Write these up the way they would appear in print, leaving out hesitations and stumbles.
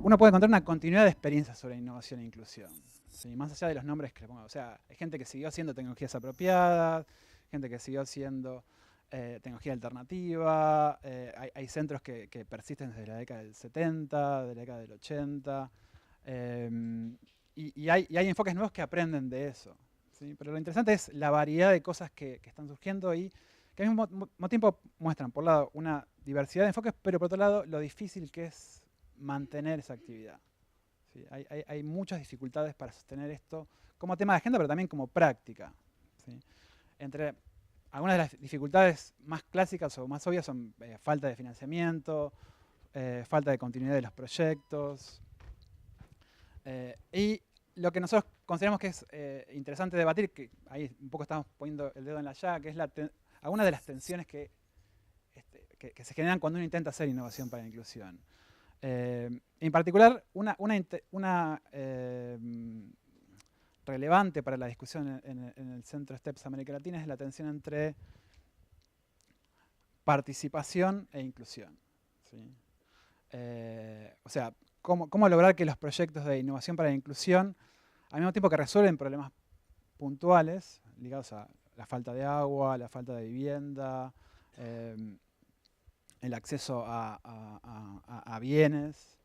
uno puede encontrar una continuidad de experiencias sobre innovación e inclusión. ¿Sí? Más allá de los nombres que le pongo. O sea, hay gente que siguió haciendo tecnologías apropiadas, gente que siguió haciendo tecnología alternativa, hay centros que persisten desde la década del 70, de la década del 80, y hay enfoques nuevos que aprenden de eso. ¿Sí? Pero lo interesante es la variedad de cosas que están surgiendo y que al mismo tiempo muestran, por un lado, una diversidad de enfoques, pero por otro lado, lo difícil que es mantener esa actividad. ¿Sí? Hay muchas dificultades para sostener esto como tema de agenda, pero también como práctica. ¿Sí? Entre algunas de las dificultades más clásicas o más obvias son falta de financiamiento, falta de continuidad de los proyectos. Y lo que nosotros consideramos que es interesante debatir, que ahí un poco estamos poniendo el dedo en la llaga, que es algunas de las tensiones que se generan cuando uno intenta hacer innovación para la inclusión. En particular, una relevante para la discusión en el Centro STEPS América Latina es la tensión entre participación e inclusión. ¿Sí? O sea, cómo lograr que los proyectos de innovación para la inclusión, al mismo tiempo que resuelven problemas puntuales ligados a la falta de agua, la falta de vivienda, el acceso a bienes,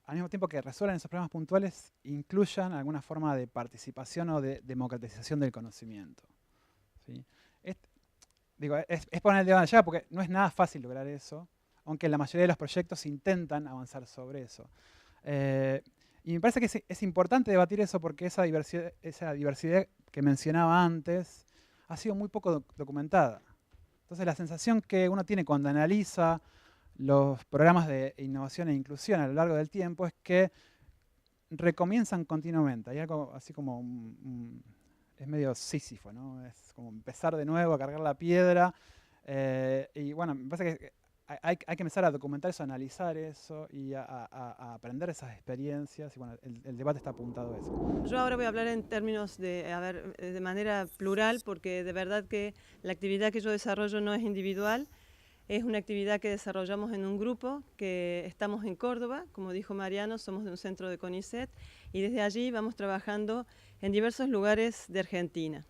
al mismo tiempo que resuelven esos problemas puntuales, incluyan alguna forma de participación o de democratización del conocimiento. ¿Sí? Es poner el dedo en la llaga porque no es nada fácil lograr eso, aunque la mayoría de los proyectos intentan avanzar sobre eso. Y me parece que es importante debatir eso porque esa diversidad que mencionaba antes ha sido muy poco documentada. Entonces la sensación que uno tiene cuando analiza los programas de innovación e inclusión a lo largo del tiempo es que recomienzan continuamente. Hay algo así como es medio sísifo, ¿no? Es como empezar de nuevo a cargar la piedra. Y bueno, me parece que hay que empezar a documentar eso, a analizar eso y a aprender esas experiencias. Y bueno, el debate está apuntado a eso. Yo ahora voy a hablar en términos de manera plural, porque de verdad que la actividad que yo desarrollo no es individual, es una actividad que desarrollamos en un grupo, que estamos en Córdoba, como dijo Mariano, somos de un centro de CONICET, y desde allí vamos trabajando en diversos lugares de Argentina.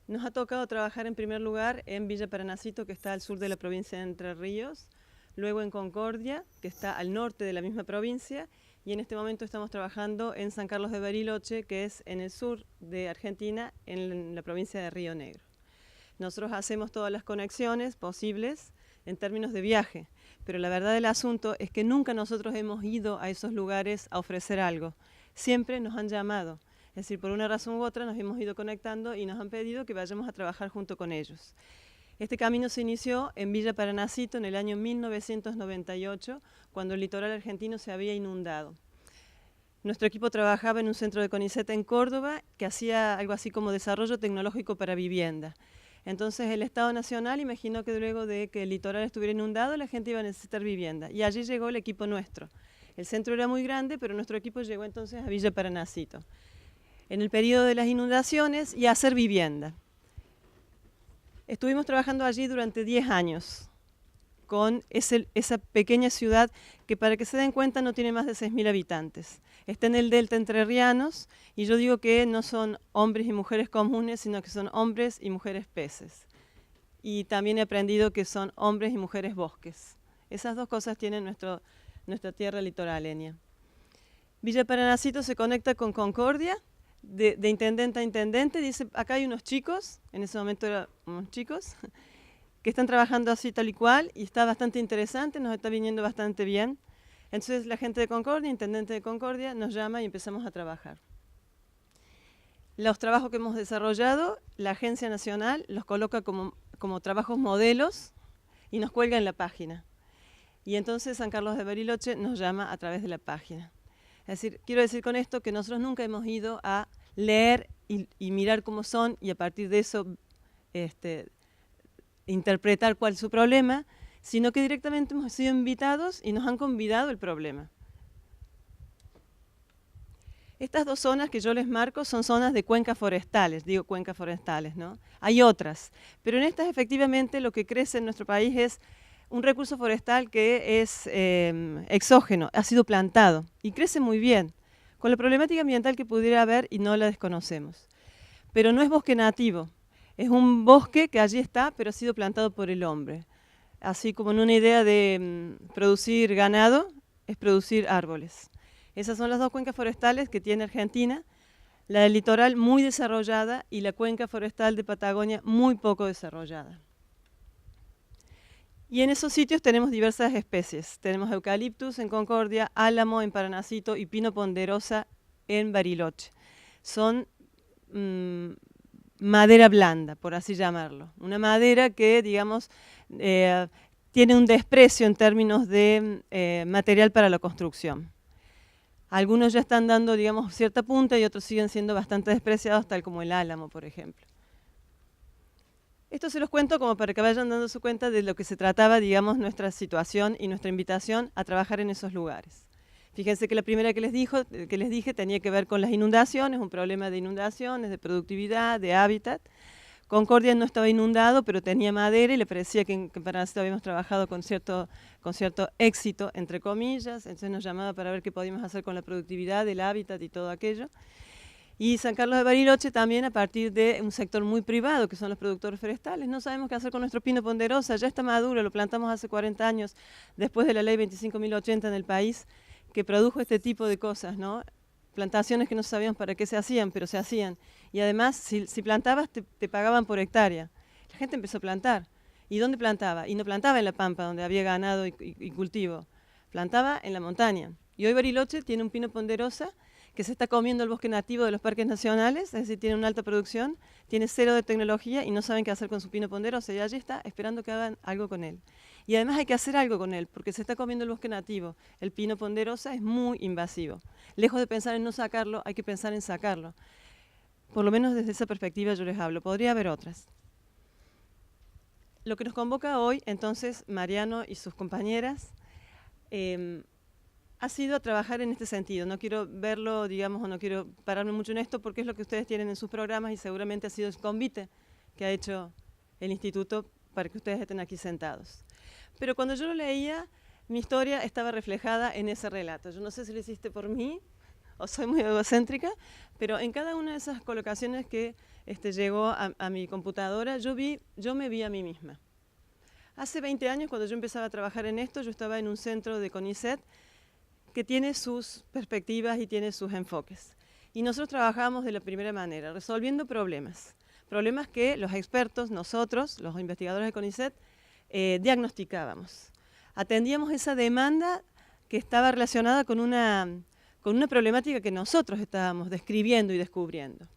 Nos ha tocado trabajar en primer lugar en Villa Paranacito, que está al sur de la provincia de Entre Ríos, luego en Concordia, que está al norte de la misma provincia, y en este momento estamos trabajando en San Carlos de Bariloche, que es en el sur de Argentina, en la provincia de Río Negro. Nosotros hacemos todas las conexiones posibles en términos de viaje, pero la verdad del asunto es que nunca nosotros hemos ido a esos lugares a ofrecer algo. Siempre nos han llamado. Es decir, por una razón u otra nos hemos ido conectando y nos han pedido que vayamos a trabajar junto con ellos. Este camino se inició en Villa Paranacito en el año 1998, cuando el litoral argentino se había inundado. Nuestro equipo trabajaba en un centro de CONICET en Córdoba que hacía algo así como desarrollo tecnológico para vivienda. Entonces el Estado Nacional imaginó que luego de que el litoral estuviera inundado, la gente iba a necesitar vivienda. Y allí llegó el equipo nuestro. El centro era muy grande, pero nuestro equipo llegó entonces a Villa Paranacito en el periodo de las inundaciones y a hacer vivienda. Estuvimos trabajando allí durante 10 años con esa pequeña ciudad que, para que se den cuenta, no tiene más de 6.000 habitantes. Está en el delta entrerrianos y yo digo que no son hombres y mujeres comunes, sino que son hombres y mujeres peces. Y también he aprendido que son hombres y mujeres bosques. Esas dos cosas tiene nuestra tierra litoraleña. Villa Paranacito se conecta con Concordia, de intendente a intendente. Dice, acá hay unos chicos, en ese momento eran unos chicos, que están trabajando así tal y cual, y está bastante interesante, nos está viniendo bastante bien. Entonces la gente de Concordia, intendente de Concordia, nos llama y empezamos a trabajar. Los trabajos que hemos desarrollado, la Agencia Nacional los coloca como trabajos modelos y nos cuelga en la página. Y entonces San Carlos de Bariloche nos llama a través de la página. Es decir, quiero decir con esto que nosotros nunca hemos ido a leer y mirar cómo son y a partir de eso interpretar cuál es su problema, sino que directamente hemos sido invitados y nos han convidado el problema. Estas dos zonas que yo les marco son zonas de cuencas forestales, digo cuencas forestales, ¿no? Hay otras, pero en estas efectivamente lo que crece en nuestro país es un recurso forestal que es exógeno, ha sido plantado y crece muy bien, con la problemática ambiental que pudiera haber y no la desconocemos. Pero no es bosque nativo, es un bosque que allí está, pero ha sido plantado por el hombre. Así como en una idea de producir ganado, es producir árboles. Esas son las dos cuencas forestales que tiene Argentina, la del litoral muy desarrollada y la cuenca forestal de Patagonia muy poco desarrollada. Y en esos sitios tenemos diversas especies. Tenemos eucaliptus en Concordia, álamo en Paranacito y pino ponderosa en Bariloche. Son madera blanda, por así llamarlo. Una madera que, digamos, tiene un desprecio en términos de material para la construcción. Algunos ya están dando, digamos, cierta punta y otros siguen siendo bastante despreciados, tal como el álamo, por ejemplo. Esto se los cuento como para que vayan dando su cuenta de lo que se trataba, digamos, nuestra situación y nuestra invitación a trabajar en esos lugares. Fíjense que la primera que les dije tenía que ver con las inundaciones, un problema de inundaciones, de productividad, de hábitat. Concordia no estaba inundado, pero tenía madera y le parecía que en Paranacito habíamos trabajado con cierto éxito, entre comillas, entonces nos llamaba para ver qué podíamos hacer con la productividad, el hábitat y todo aquello. Y San Carlos de Bariloche también a partir de un sector muy privado, que son los productores forestales. No sabemos qué hacer con nuestro pino ponderosa, ya está maduro, lo plantamos hace 40 años, después de la ley 25.080 en el país, que produjo este tipo de cosas, ¿no? Plantaciones que no sabíamos para qué se hacían, pero se hacían. Y además, si plantabas, te pagaban por hectárea. La gente empezó a plantar. ¿Y dónde plantaba? Y no plantaba en la pampa, donde había ganado y cultivo. Plantaba en la montaña. Y hoy Bariloche tiene un pino ponderosa que se está comiendo el bosque nativo de los parques nacionales, es decir, tiene una alta producción, tiene cero de tecnología y no saben qué hacer con su pino ponderosa. Y allí está esperando que hagan algo con él. Y además hay que hacer algo con él, porque se está comiendo el bosque nativo. El pino ponderosa es muy invasivo. Lejos de pensar en no sacarlo, hay que pensar en sacarlo. Por lo menos desde esa perspectiva yo les hablo. Podría haber otras. Lo que nos convoca hoy, entonces, Mariano y sus compañeras, ha sido trabajar en este sentido. No quiero verlo, digamos, o no quiero pararme mucho en esto, porque es lo que ustedes tienen en sus programas y seguramente ha sido el convite que ha hecho el instituto para que ustedes estén aquí sentados. Pero cuando yo lo leía, mi historia estaba reflejada en ese relato. Yo no sé si lo hiciste por mí o soy muy egocéntrica, pero en cada una de esas colocaciones que llegó a mi computadora, yo me vi a mí misma. Hace 20 años, cuando yo empezaba a trabajar en esto, yo estaba en un centro de CONICET que tiene sus perspectivas y tiene sus enfoques. Y nosotros trabajábamos de la primera manera, resolviendo problemas. Problemas que los expertos, nosotros, los investigadores de CONICET, diagnosticábamos. Atendíamos esa demanda que estaba relacionada con una problemática que nosotros estábamos describiendo y descubriendo.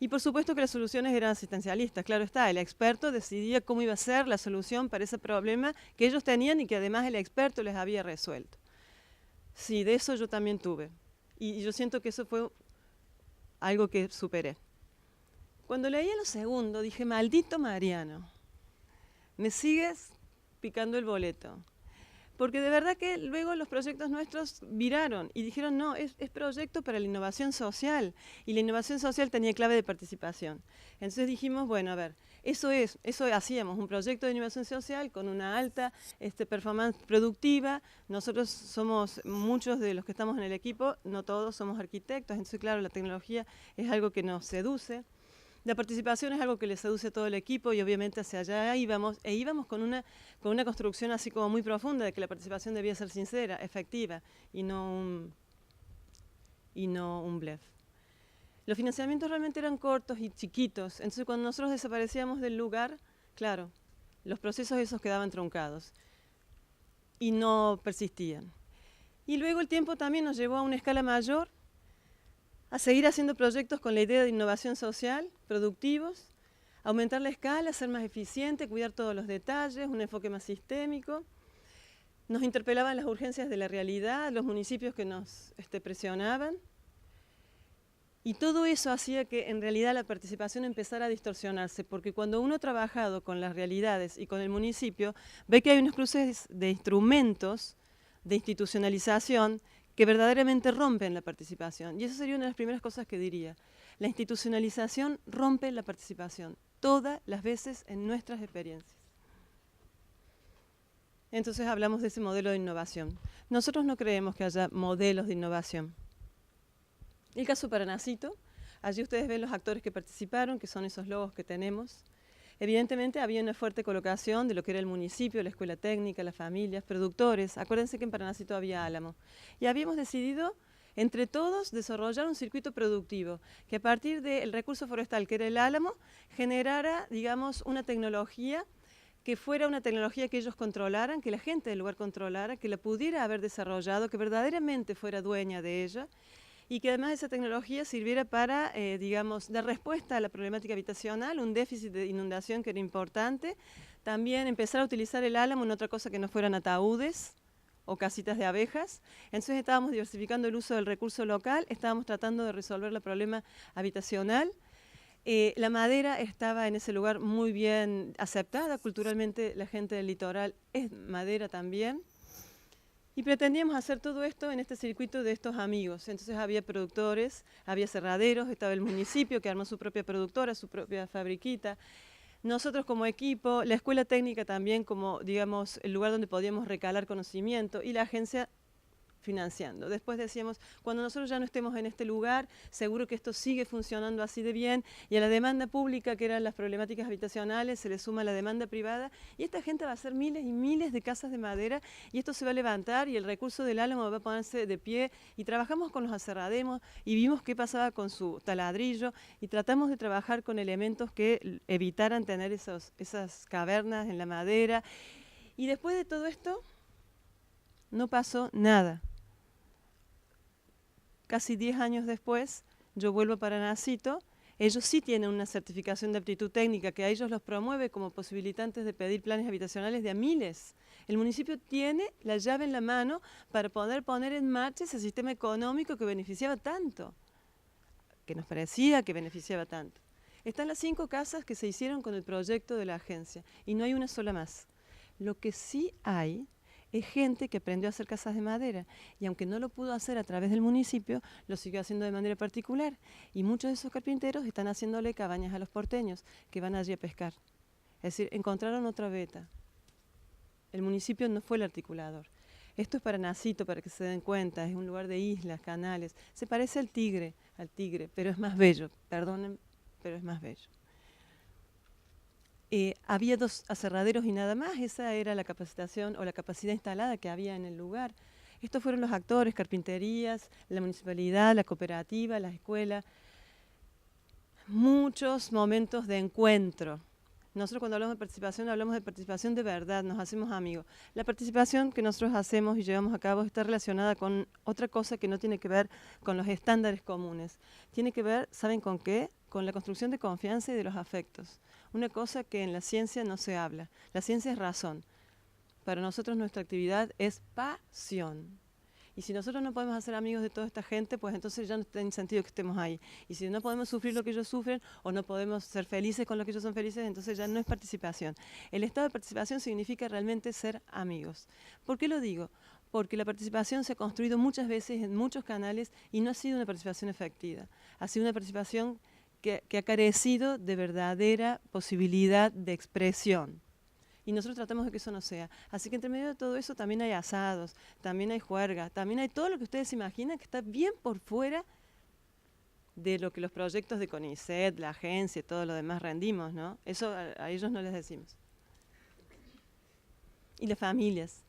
Y por supuesto que las soluciones eran asistencialistas, claro está, el experto decidía cómo iba a ser la solución para ese problema que ellos tenían y que además el experto les había resuelto. Sí, de eso yo también tuve. Y yo siento que eso fue algo que superé. Cuando leía lo segundo, dije, maldito Mariano, me sigues picando el boleto. Porque de verdad que luego los proyectos nuestros viraron y dijeron, no, es proyecto para la innovación social. Y la innovación social tenía clave de participación. Entonces dijimos, bueno, a ver, eso hacíamos, un proyecto de innovación social con una alta performance productiva. Nosotros somos, muchos de los que estamos en el equipo, no todos somos arquitectos, entonces claro, la tecnología es algo que nos seduce. La participación es algo que le seduce a todo el equipo y obviamente hacia allá íbamos, e íbamos con una construcción así como muy profunda de que la participación debía ser sincera, efectiva y no un blef. Los financiamientos realmente eran cortos y chiquitos, entonces cuando nosotros desaparecíamos del lugar, claro, los procesos esos quedaban truncados y no persistían. Y luego el tiempo también nos llevó a una escala mayor, a seguir haciendo proyectos con la idea de innovación social, productivos, aumentar la escala, ser más eficiente, cuidar todos los detalles, un enfoque más sistémico. Nos interpelaban las urgencias de la realidad, los municipios que nos presionaban. Y todo eso hacía que en realidad la participación empezara a distorsionarse, porque cuando uno ha trabajado con las realidades y con el municipio, ve que hay unos cruces de instrumentos de institucionalización que verdaderamente rompen la participación. Y eso sería una de las primeras cosas que diría. La institucionalización rompe la participación, todas las veces en nuestras experiencias. Entonces hablamos de ese modelo de innovación. Nosotros no creemos que haya modelos de innovación. El caso Paranacito, allí ustedes ven los actores que participaron, que son esos logos que tenemos. Evidentemente había una fuerte colocación de lo que era el municipio, la escuela técnica, las familias, productores. Acuérdense que en Paranacito había álamo. Y habíamos decidido, entre todos, desarrollar un circuito productivo que a partir del recurso forestal, que era el álamo, generara, digamos, una tecnología que fuera una tecnología que ellos controlaran, que la gente del lugar controlara, que la pudiera haber desarrollado, que verdaderamente fuera dueña de ella, y que además esa tecnología sirviera para, digamos, dar respuesta a la problemática habitacional, un déficit de inundación que era importante, también empezar a utilizar el álamo en otra cosa que no fueran ataúdes o casitas de abejas. Entonces estábamos diversificando el uso del recurso local, estábamos tratando de resolver el problema habitacional. La madera estaba en ese lugar muy bien aceptada, culturalmente la gente del litoral es madera también. Y pretendíamos hacer todo esto en este circuito de estos amigos. Entonces había productores, había cerraderos, estaba el municipio que armó su propia productora, su propia fabriquita. Nosotros como equipo, la escuela técnica también como, digamos, el lugar donde podíamos recalar conocimiento y la agencia financiando. Después decíamos, cuando nosotros ya no estemos en este lugar, seguro que esto sigue funcionando así de bien, y a la demanda pública, que eran las problemáticas habitacionales, se le suma la demanda privada, y esta gente va a hacer miles y miles de casas de madera, y esto se va a levantar, y el recurso del álamo va a ponerse de pie, y trabajamos con los aserrademos, y vimos qué pasaba con su taladrillo, y tratamos de trabajar con elementos que evitaran tener esas cavernas en la madera, y después de todo esto, no pasó nada. Casi 10 años después, yo vuelvo para Paranacito. Ellos sí tienen una certificación de aptitud técnica que a ellos los promueve como posibilitantes de pedir planes habitacionales de a miles. El municipio tiene la llave en la mano para poder poner en marcha ese sistema económico que beneficiaba tanto, que nos parecía que beneficiaba tanto. Están las 5 casas que se hicieron con el proyecto de la agencia y no hay una sola más. Lo que sí hay es gente que aprendió a hacer casas de madera y aunque no lo pudo hacer a través del municipio, lo siguió haciendo de manera particular. Y muchos de esos carpinteros están haciéndole cabañas a los porteños que van allí a pescar. Es decir, encontraron otra beta. El municipio no fue el articulador. Esto es Paranacito, para que se den cuenta, es un lugar de islas, canales. Se parece al tigre, pero es más bello. Perdonen, pero es más bello. Había 2 aserraderos y nada más, esa era la capacitación o la capacidad instalada que había en el lugar. Estos fueron los actores, carpinterías, la municipalidad, la cooperativa, la escuela. Muchos momentos de encuentro. Nosotros cuando hablamos de participación de verdad, nos hacemos amigos. La participación que nosotros hacemos y llevamos a cabo está relacionada con otra cosa que no tiene que ver con los estándares comunes. Tiene que ver, ¿saben con qué? Con la construcción de confianza y de los afectos. Una cosa que en la ciencia no se habla. La ciencia es razón. Para nosotros nuestra actividad es pasión. Y si nosotros no podemos hacer amigos de toda esta gente, pues entonces ya no tiene sentido que estemos ahí. Y si no podemos sufrir lo que ellos sufren o no podemos ser felices con lo que ellos son felices, entonces ya no es participación. El estado de participación significa realmente ser amigos. ¿Por qué lo digo? Porque la participación se ha construido muchas veces en muchos canales y no ha sido una participación efectiva. Ha sido una participación que ha carecido de verdadera posibilidad de expresión. Y nosotros tratamos de que eso no sea. Así que entre medio de todo eso también hay asados, también hay juerga, también hay todo lo que ustedes imaginan que está bien por fuera de lo que los proyectos de CONICET, la agencia y todo lo demás rendimos, ¿no? Eso a ellos no les decimos. Y las familias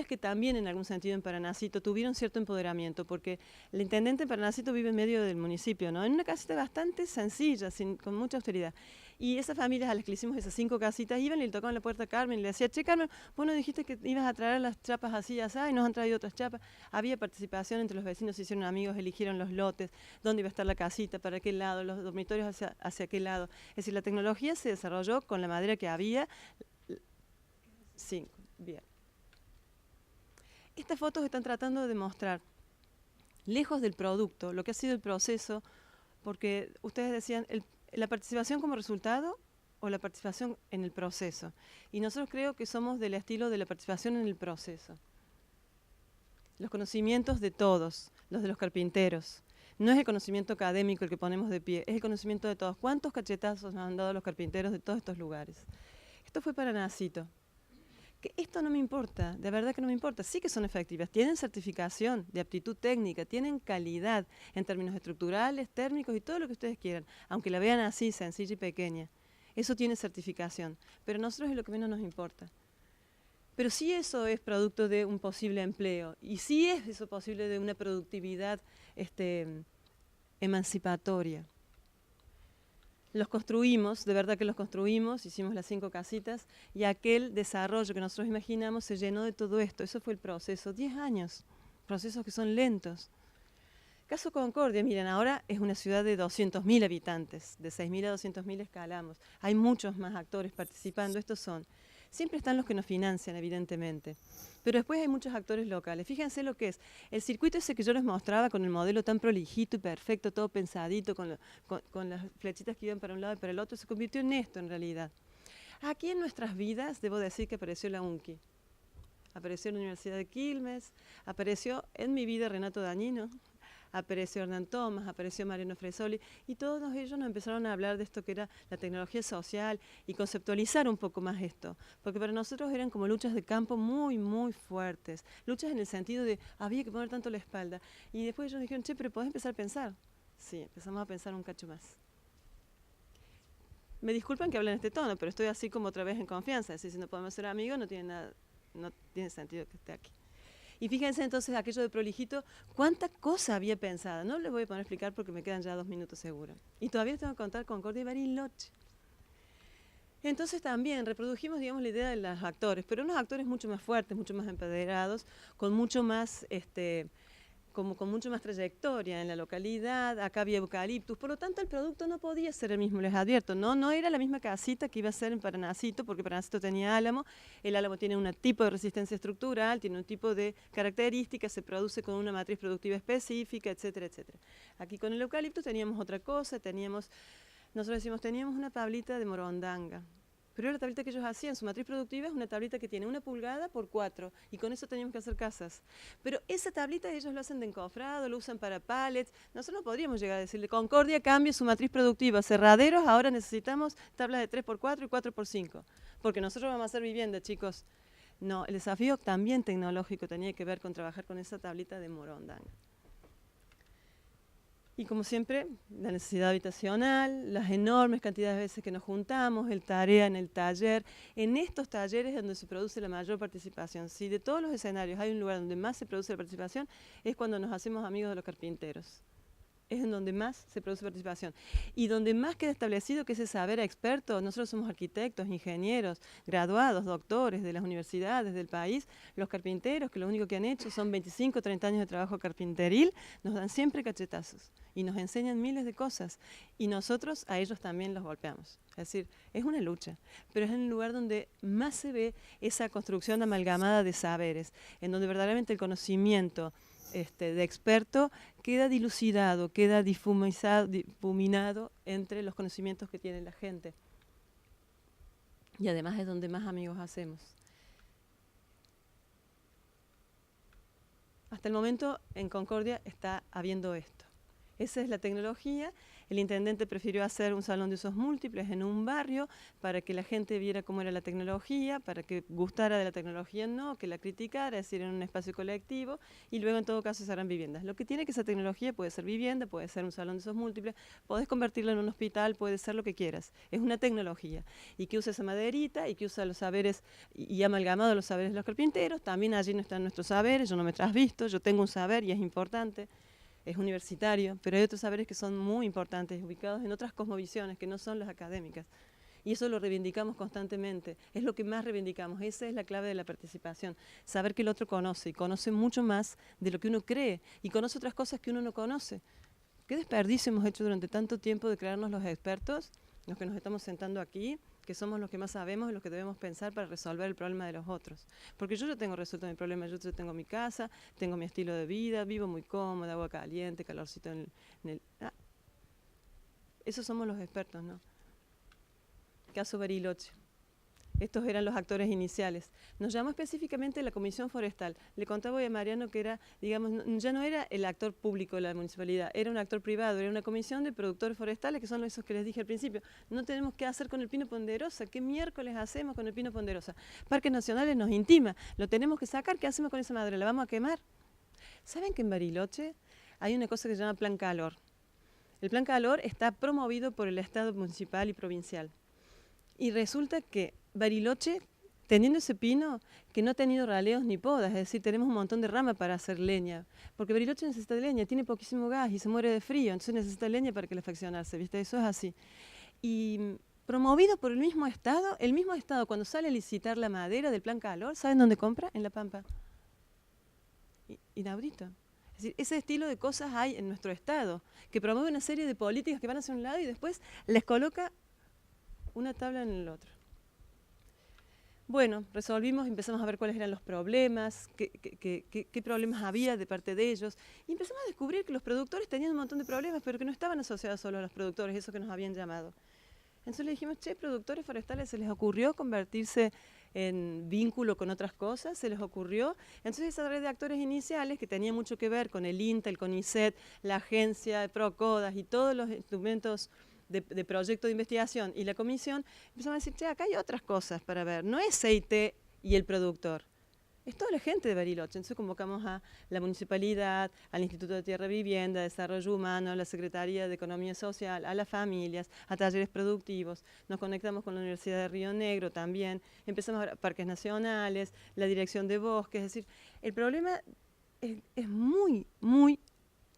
que también en algún sentido en Paranacito tuvieron cierto empoderamiento, porque el intendente en Paranacito vive en medio del municipio, ¿no? En una casita bastante sencilla, con mucha austeridad. Y esas familias a las que le hicimos esas 5 casitas iban y le tocaban la puerta a Carmen y le decían, che Carmen, vos nos dijiste que ibas a traer las chapas así y así, y nos han traído otras chapas. Había participación entre los vecinos, se hicieron amigos, eligieron los lotes, dónde iba a estar la casita, para qué lado, los dormitorios hacia qué lado. Es decir, la tecnología se desarrolló con la madera que había. 5, bien. Estas fotos están tratando de mostrar, lejos del producto, lo que ha sido el proceso, porque ustedes decían, la participación como resultado o la participación en el proceso. Y nosotros creo que somos del estilo de la participación en el proceso. Los conocimientos de todos, los de los carpinteros. No es el conocimiento académico el que ponemos de pie, es el conocimiento de todos. ¿Cuántos cachetazos nos han dado los carpinteros de todos estos lugares? Esto fue Paranacito. que esto no me importa, de verdad que no me importa. Sí que son efectivas, tienen certificación de aptitud técnica, tienen calidad en términos estructurales, térmicos y todo lo que ustedes quieran, aunque la vean así, sencilla y pequeña. Eso tiene certificación, pero a nosotros es lo que menos nos importa. Pero sí eso es producto de un posible empleo, y sí es eso posible de una productividad emancipatoria. Los construimos, de verdad que los construimos, hicimos las 5 casitas, y aquel desarrollo que nosotros imaginamos se llenó de todo esto. Eso fue el proceso, 10 años, procesos que son lentos. Caso Concordia, miren, ahora es una ciudad de 200.000 habitantes, de 6.000 a 200.000 escalamos. Hay muchos más actores participando, estos son. Siempre están los que nos financian, evidentemente, pero después hay muchos actores locales. Fíjense lo que es el circuito ese que yo les mostraba con el modelo tan prolijito y perfecto, todo pensadito, con las flechitas que iban para un lado y para el otro, se convirtió en esto en realidad. Aquí en nuestras vidas, debo decir que apareció la UNCI, apareció en la Universidad de Quilmes, apareció en mi vida Renato Dañino, apareció Hernán Thomas, apareció Mariano Fresoli, y todos ellos nos empezaron a hablar de esto que era la tecnología social y conceptualizar un poco más esto, porque para nosotros eran como luchas de campo muy, muy fuertes, luchas en el sentido de había que poner tanto la espalda, y después ellos dijeron, che, pero podés empezar a pensar. Sí, empezamos a pensar un cacho más. Me disculpan que hable en este tono, pero estoy así como otra vez en confianza, es decir, si no podemos ser amigos no tiene sentido que esté aquí. Y fíjense entonces aquello de prolijito, cuánta cosa había pensada. No les voy a poner a explicar porque me quedan ya 2 minutos seguro. Y todavía les tengo que contar Concordia y Bariloche. Entonces también reprodujimos, digamos, la idea de los actores, pero unos actores mucho más fuertes, mucho más empoderados, con mucho más con mucho más trayectoria en la localidad. Acá había eucaliptus, por lo tanto el producto no podía ser el mismo, les advierto, no era la misma casita que iba a ser en Paranacito, porque Paranacito tenía álamo, el álamo tiene un tipo de resistencia estructural, tiene un tipo de características, se produce con una matriz productiva específica, etcétera, etcétera. Aquí con el eucaliptus teníamos otra cosa, nosotros decimos, teníamos una tablita de morondanga. Pero la tablita que ellos hacían, su matriz productiva es una tablita que tiene 1 pulgada por 4, y con eso teníamos que hacer casas. Pero esa tablita ellos lo hacen de encofrado, lo usan para pallets. Nosotros no podríamos llegar a decirle, Concordia cambie su matriz productiva, cerraderos, ahora necesitamos tablas de 3x4 y 4x5, porque nosotros vamos a hacer vivienda, chicos. No, el desafío también tecnológico tenía que ver con trabajar con esa tablita de morondanga. Y como siempre, la necesidad habitacional, las enormes cantidades de veces que nos juntamos, el tarea en el taller. En estos talleres es donde se produce la mayor participación. Si de todos los escenarios hay un lugar donde más se produce la participación, es cuando nos hacemos amigos de los carpinteros. Es en donde más se produce participación. Y donde más queda establecido que ese saber experto, nosotros somos arquitectos, ingenieros, graduados, doctores de las universidades del país, los carpinteros, que lo único que han hecho son 25, 30 años de trabajo carpinteril, nos dan siempre cachetazos y nos enseñan miles de cosas. Y nosotros a ellos también los golpeamos. Es decir, es una lucha, pero es en el lugar donde más se ve esa construcción amalgamada de saberes, en donde verdaderamente el conocimiento de experto queda dilucidado, queda difuminado entre los conocimientos que tiene la gente. Y además es donde más amigos hacemos. Hasta el momento en Concordia está habiendo esto. Esa es la tecnología. El intendente prefirió hacer un salón de usos múltiples en un barrio para que la gente viera cómo era la tecnología, para que gustara de la tecnología, no, que la criticara, es decir, en un espacio colectivo, y luego en todo caso se harán viviendas. Lo que tiene que esa tecnología puede ser vivienda, puede ser un salón de usos múltiples, podés convertirla en un hospital, puede ser lo que quieras. Es una tecnología. Y que usa esa maderita, y que usa los saberes, y amalgamado los saberes de los carpinteros. También allí no están nuestros saberes, yo no me trasvisto, yo tengo un saber y es importante. Es universitario, pero hay otros saberes que son muy importantes, ubicados en otras cosmovisiones que no son las académicas. Y eso lo reivindicamos constantemente, es lo que más reivindicamos, esa es la clave de la participación, saber que el otro conoce, y conoce mucho más de lo que uno cree, y conoce otras cosas que uno no conoce. ¿Qué desperdicio hemos hecho durante tanto tiempo de crearnos los expertos, los que nos estamos sentando aquí, que somos los que más sabemos y los que debemos pensar para resolver el problema de los otros? Porque yo ya tengo resuelto mi problema, yo ya tengo mi casa, tengo mi estilo de vida, vivo muy cómoda, agua caliente, calorcito en el... Esos somos los expertos, ¿no? Caso Bariloche. Estos eran los actores iniciales. Nos llamó específicamente la Comisión Forestal. Le contaba hoy a Mariano que era, digamos, ya no era el actor público de la municipalidad, era un actor privado, era una comisión de productores forestales, que son esos que les dije al principio. No tenemos qué hacer con el pino ponderosa. ¿Qué miércoles hacemos con el pino ponderosa? Parques Nacionales nos intima, lo tenemos que sacar. ¿Qué hacemos con esa madera? ¿La vamos a quemar? ¿Saben que en Bariloche hay una cosa que se llama Plan Calor? El Plan Calor está promovido por el Estado municipal y provincial. Y resulta que Bariloche, teniendo ese pino, que no ha tenido raleos ni podas, es decir, tenemos un montón de rama para hacer leña, porque Bariloche necesita leña, tiene poquísimo gas y se muere de frío, entonces necesita leña para que calefaccionarse, ¿viste? Eso es así. Y promovido por el mismo Estado cuando sale a licitar la madera del Plan Calor, ¿saben dónde compra? En La Pampa. Inaudito. Es decir, ese estilo de cosas hay en nuestro Estado, que promueve una serie de políticas que van hacia un lado y después les coloca una tabla en el otro. Bueno, resolvimos, empezamos a ver cuáles eran los problemas, qué problemas había de parte de ellos, y empezamos a descubrir que los productores tenían un montón de problemas, pero que no estaban asociados solo a los productores, eso que nos habían llamado. Entonces le dijimos, che, productores forestales, ¿se les ocurrió convertirse en vínculo con otras cosas? ¿Se les ocurrió? Entonces esa red de actores iniciales, que tenía mucho que ver con el INTA, el CONICET, la agencia, Procodas y todos los instrumentos de proyecto de investigación y la comisión, empezamos a decir, che, acá hay otras cosas para ver. No es CIT y el productor, es toda la gente de Bariloche. Entonces convocamos a la municipalidad, al Instituto de Tierra y Vivienda, Desarrollo Humano, a la Secretaría de Economía Social, a las familias, a talleres productivos. Nos conectamos con la Universidad de Río Negro también. Empezamos a ver parques nacionales, la Dirección de Bosques. Es decir, el problema es muy, muy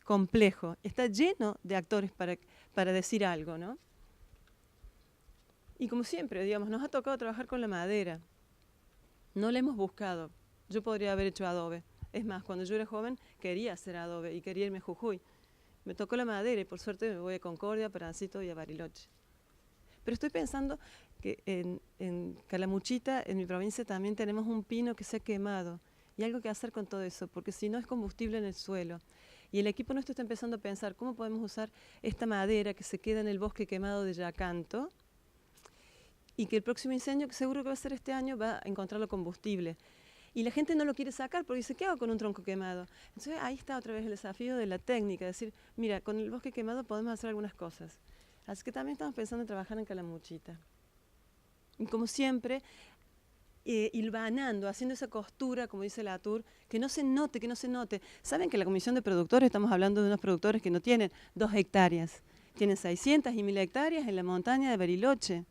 complejo. Está lleno de actores para decir algo, ¿no? Y como siempre, digamos, nos ha tocado trabajar con la madera. No la hemos buscado. Yo podría haber hecho adobe. Es más, cuando yo era joven quería hacer adobe y quería irme a Jujuy. Me tocó la madera y por suerte me voy a Concordia, a Parancito y a Bariloche. Pero estoy pensando que en Calamuchita, en mi provincia, también tenemos un pino que se ha quemado. Y algo que hacer con todo eso, porque si no es combustible en el suelo. Y el equipo nuestro está empezando a pensar cómo podemos usar esta madera que se queda en el bosque quemado de Yacanto y que el próximo incendio, que seguro que va a ser este año, va a encontrarlo combustible. Y la gente no lo quiere sacar porque dice, ¿qué hago con un tronco quemado? Entonces ahí está otra vez el desafío de la técnica, decir, mira, con el bosque quemado podemos hacer algunas cosas. Así que también estamos pensando en trabajar en Calamuchita. Y como siempre, hilvanando, haciendo esa costura, como dice Latour, que no se note, que no se note. Saben que la comisión de productores, estamos hablando de unos productores que no tienen 2 hectáreas, tienen 600 y 1000 hectáreas en la montaña de Bariloche.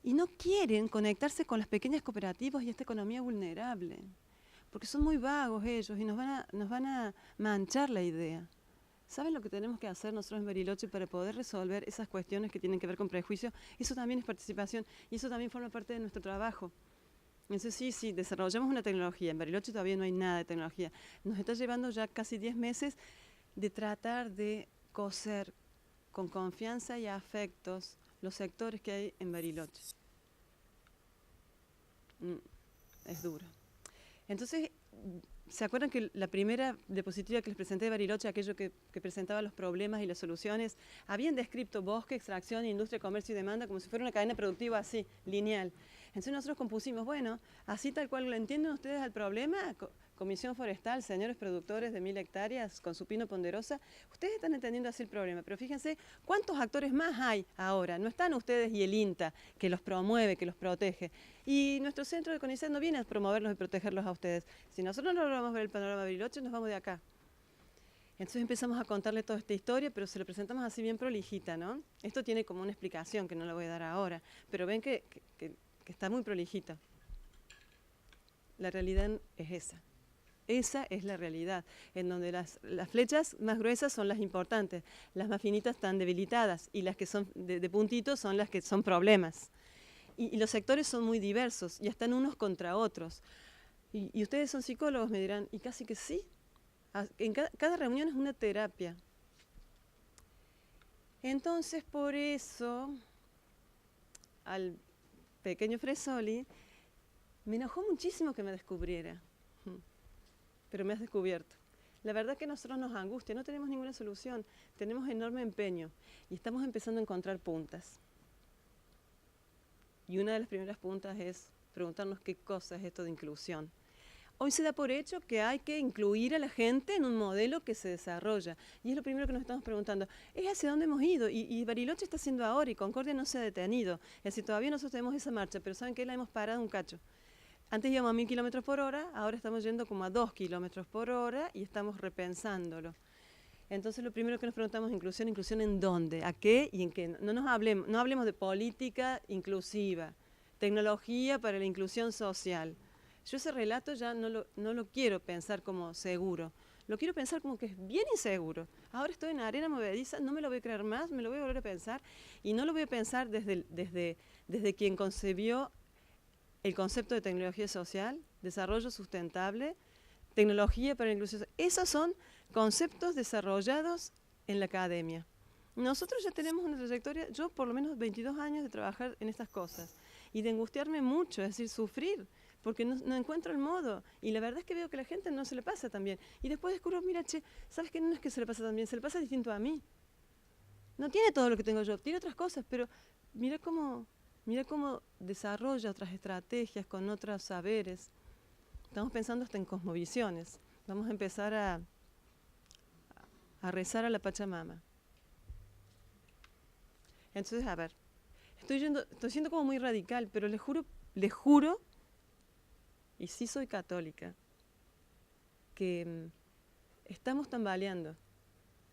Y no quieren conectarse con las pequeñas cooperativas y esta economía vulnerable, porque son muy vagos ellos y nos van a manchar la idea. ¿Saben lo que tenemos que hacer nosotros en Bariloche para poder resolver esas cuestiones que tienen que ver con prejuicios? Eso también es participación y eso también forma parte de nuestro trabajo. Entonces sí, desarrollamos una tecnología. En Bariloche todavía no hay nada de tecnología. Nos está llevando ya casi 10 meses de tratar de coser con confianza y afectos los sectores que hay en Bariloche. Es duro. Entonces, ¿se acuerdan que la primera diapositiva que les presenté de Bariloche, aquello que presentaba los problemas y las soluciones, habían descrito bosque, extracción, industria, comercio y demanda como si fuera una cadena productiva así, lineal? Entonces nosotros compusimos, bueno, así tal cual lo entienden ustedes al problema, Comisión Forestal, señores productores de 1000 hectáreas con su pino ponderosa, ustedes están entendiendo así el problema, pero fíjense cuántos actores más hay ahora. No están ustedes y el INTA, que los promueve, que los protege. Y nuestro centro de CONICET no viene a promoverlos y protegerlos a ustedes. Si nosotros no logramos ver el panorama de Bariloche, nos vamos de acá. Entonces empezamos a contarle toda esta historia, pero se lo presentamos así bien prolijita, ¿no? Esto tiene como una explicación que no la voy a dar ahora, pero ven que está muy prolijita. La realidad es esa. Esa es la realidad, en donde las flechas más gruesas son las importantes, las más finitas están debilitadas y las que son de puntitos son las que son problemas. Y los sectores son muy diversos y están unos contra otros. Y ustedes son psicólogos, me dirán, y casi que sí. En cada reunión es una terapia. Entonces, por eso, al pequeño Fresoli, me enojó muchísimo que me descubriera. Pero me has descubierto. La verdad que a nosotros nos angustia, no tenemos ninguna solución, tenemos enorme empeño y estamos empezando a encontrar puntas. Y una de las primeras puntas es preguntarnos qué cosa es esto de inclusión. Hoy se da por hecho que hay que incluir a la gente en un modelo que se desarrolla. Y es lo primero que nos estamos preguntando. ¿Es hacia dónde hemos ido? Y Bariloche está haciendo ahora y Concordia no se ha detenido. Es decir, todavía nosotros tenemos esa marcha, pero ¿saben qué? La hemos parado un cacho. Antes íbamos a 1000 kilómetros por hora, ahora estamos yendo como a 2 kilómetros por hora y estamos repensándolo. Entonces lo primero que nos preguntamos es inclusión ¿en dónde? ¿A qué y en qué? No hablemos de política inclusiva, tecnología para la inclusión social. Yo ese relato ya no lo quiero pensar como seguro, lo quiero pensar como que es bien inseguro. Ahora estoy en arena movediza, no me lo voy a creer más, me lo voy a volver a pensar y no lo voy a pensar desde quien concebió el concepto de tecnología social, desarrollo sustentable, tecnología para la inclusión social. Esos son conceptos desarrollados en la academia. Nosotros ya tenemos una trayectoria, yo por lo menos 22 años de trabajar en estas cosas y de angustiarme mucho, es decir, sufrir, porque no encuentro el modo. Y la verdad es que veo que a la gente no se le pasa tan bien. Y después descubro, mira, che, ¿sabes qué? No es que se le pasa tan bien, se le pasa distinto a mí. No tiene todo lo que tengo yo, tiene otras cosas, pero mira cómo desarrolla otras estrategias con otros saberes. Estamos pensando hasta en cosmovisiones. Vamos a empezar a rezar a la Pachamama. Entonces, a ver, estoy siendo como muy radical, pero les juro, y sí soy católica, que estamos tambaleando.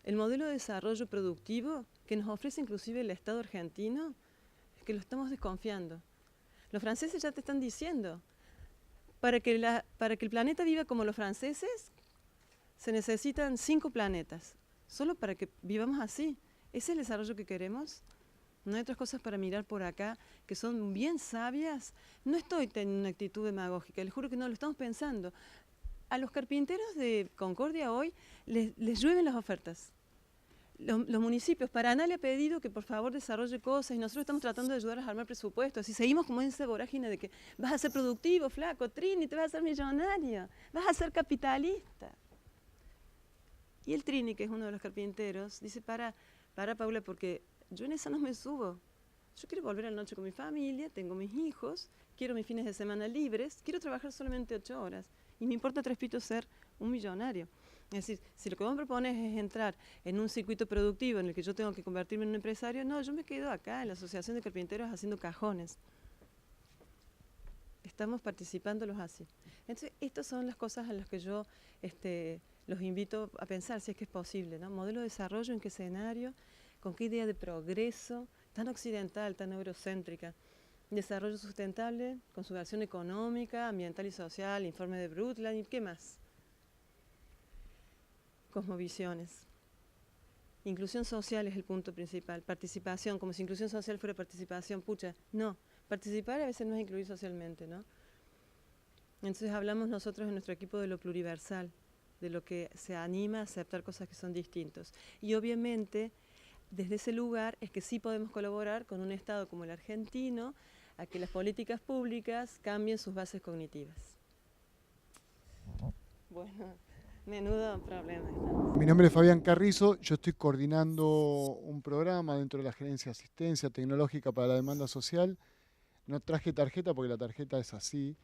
El modelo de desarrollo productivo que nos ofrece inclusive el Estado argentino, es que lo estamos desconfiando. Los franceses ya te están diciendo, para que el planeta viva como los franceses, se necesitan 5 planetas, solo para que vivamos así. ¿Ese es el desarrollo que queremos? ¿No hay otras cosas para mirar por acá que son bien sabias? No estoy teniendo una actitud demagógica, les juro que no, lo estamos pensando. A los carpinteros de Concordia hoy les llueven las ofertas. Los municipios, Paraná le ha pedido que por favor desarrolle cosas y nosotros estamos tratando de ayudar a armar presupuestos y seguimos como en esa vorágine de que vas a ser productivo, flaco, Trini, te vas a ser millonario, vas a ser capitalista. Y el Trini, que es uno de los carpinteros, dice, para Paula, porque yo en esa no me subo. Yo quiero volver a la noche con mi familia, tengo mis hijos, quiero mis fines de semana libres, quiero trabajar solamente 8 horas y me importa 3 pitos ser un millonario. Es decir, si lo que vos me propones es entrar en un circuito productivo en el que yo tengo que convertirme en un empresario, no, yo me quedo acá en la Asociación de Carpinteros haciendo cajones. Estamos participándolos así. Entonces, estas son las cosas a las que yo los invito a pensar, si es que es posible, ¿no? Modelo de desarrollo, ¿en qué escenario? ¿Con qué idea de progreso? Tan occidental, tan eurocéntrica. Desarrollo sustentable, con su versión económica, ambiental y social, informe de Brundtland, ¿y qué más? Cosmovisiones. Inclusión social es el punto principal. Participación, como si inclusión social fuera participación. Pucha, no. Participar a veces no es incluir socialmente, ¿no? Entonces hablamos nosotros en nuestro equipo de lo pluriversal, de lo que se anima a aceptar cosas que son distintos. Y obviamente, desde ese lugar es que sí podemos colaborar con un Estado como el argentino a que las políticas públicas cambien sus bases cognitivas. Bueno, menudo problema. Mi nombre es Fabián Carrizo, yo estoy coordinando un programa dentro de la Gerencia de Asistencia Tecnológica para la Demanda Social. No traje tarjeta porque la tarjeta es así.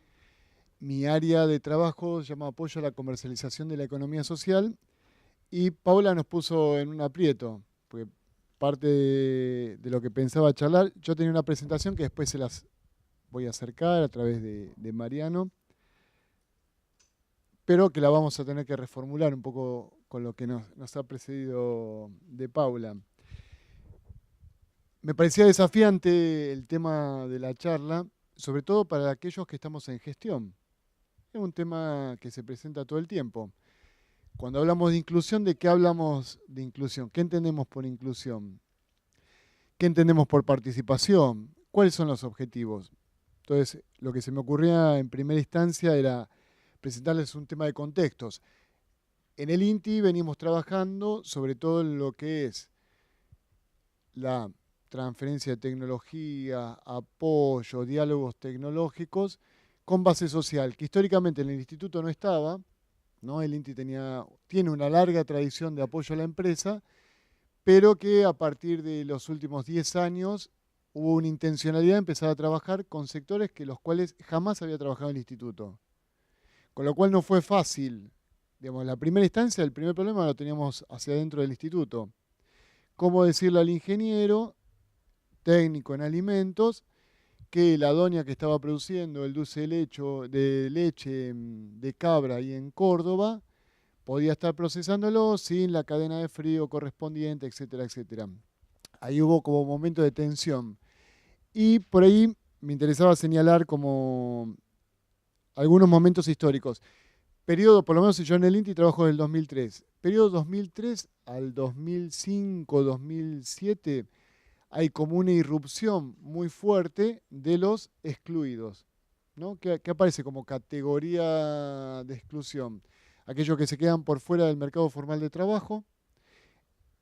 Mi área de trabajo se llama Apoyo a la Comercialización de la Economía Social y Paula nos puso en un aprieto, porque parte de lo que pensaba charlar, yo tenía una presentación que después se las voy a acercar a través de Mariano, pero que la vamos a tener que reformular un poco con lo que nos ha precedido de Paula. Me parecía desafiante el tema de la charla, sobre todo para aquellos que estamos en gestión. Es un tema que se presenta todo el tiempo. Cuando hablamos de inclusión, ¿de qué hablamos de inclusión? ¿Qué entendemos por inclusión? ¿Qué entendemos por participación? ¿Cuáles son los objetivos? Entonces, lo que se me ocurría en primera instancia era presentarles un tema de contextos. En el INTI venimos trabajando sobre todo en lo que es la transferencia de tecnología, apoyo, diálogos tecnológicos con base social, que históricamente en el instituto no estaba, ¿no? El INTI tiene una larga tradición de apoyo a la empresa, pero que a partir de los últimos 10 años hubo una intencionalidad de empezar a trabajar con sectores que los cuales jamás había trabajado en el instituto. Con lo cual no fue fácil. Digamos, la primera instancia, el primer problema lo teníamos hacia adentro del instituto. ¿Cómo decirle al ingeniero técnico en alimentos que la doña que estaba produciendo el dulce de leche de cabra ahí en Córdoba podía estar procesándolo sin la cadena de frío correspondiente, etcétera, etcétera? Ahí hubo como un momento de tensión. Y por ahí me interesaba señalar como algunos momentos históricos. Periodo, por lo menos yo en el INTI trabajo del 2003. Periodo 2003 al 2005, 2007, hay como una irrupción muy fuerte de los excluidos, ¿no? Que aparece como categoría de exclusión. Aquellos que se quedan por fuera del mercado formal de trabajo,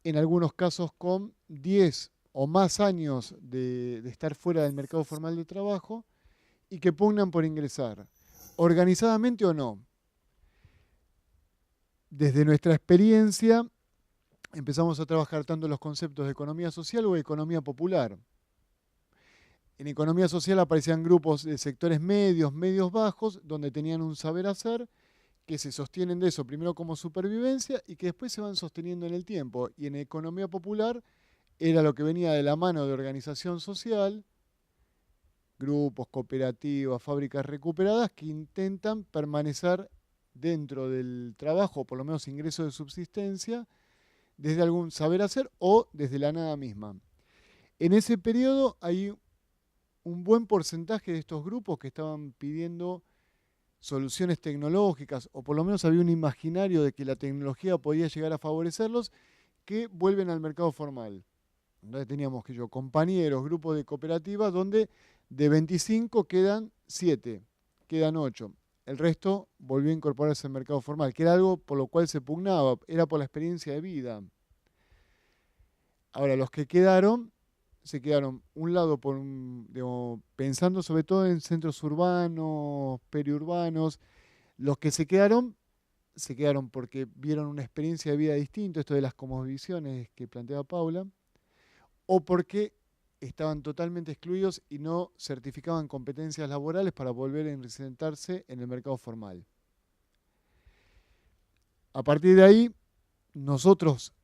en algunos casos con 10 o más años de estar fuera del mercado formal de trabajo y que pugnan por ingresar, organizadamente o no. Desde nuestra experiencia empezamos a trabajar tanto los conceptos de economía social o economía popular. En economía social aparecían grupos de sectores medios, medios bajos, donde tenían un saber hacer, que se sostienen de eso primero como supervivencia y que después se van sosteniendo en el tiempo. Y en economía popular era lo que venía de la mano de organización social, grupos, cooperativas, fábricas recuperadas que intentan permanecer dentro del trabajo, por lo menos ingreso de subsistencia, desde algún saber hacer o desde la nada misma. En ese periodo hay un buen porcentaje de estos grupos que estaban pidiendo soluciones tecnológicas, o por lo menos había un imaginario de que la tecnología podía llegar a favorecerlos, que vuelven al mercado formal. Entonces teníamos compañeros, grupos de cooperativas, donde de 25 quedan 7, quedan 8. El resto volvió a incorporarse al mercado formal, que era algo por lo cual se pugnaba, era por la experiencia de vida. Ahora, los que quedaron, se quedaron un lado pensando sobre todo en centros urbanos, periurbanos. Los que se quedaron porque vieron una experiencia de vida distinta, esto de las cosmovisiones que planteaba Paula, o porque estaban totalmente excluidos y no certificaban competencias laborales para volver a insertarse en el mercado formal. A partir de ahí, nosotros,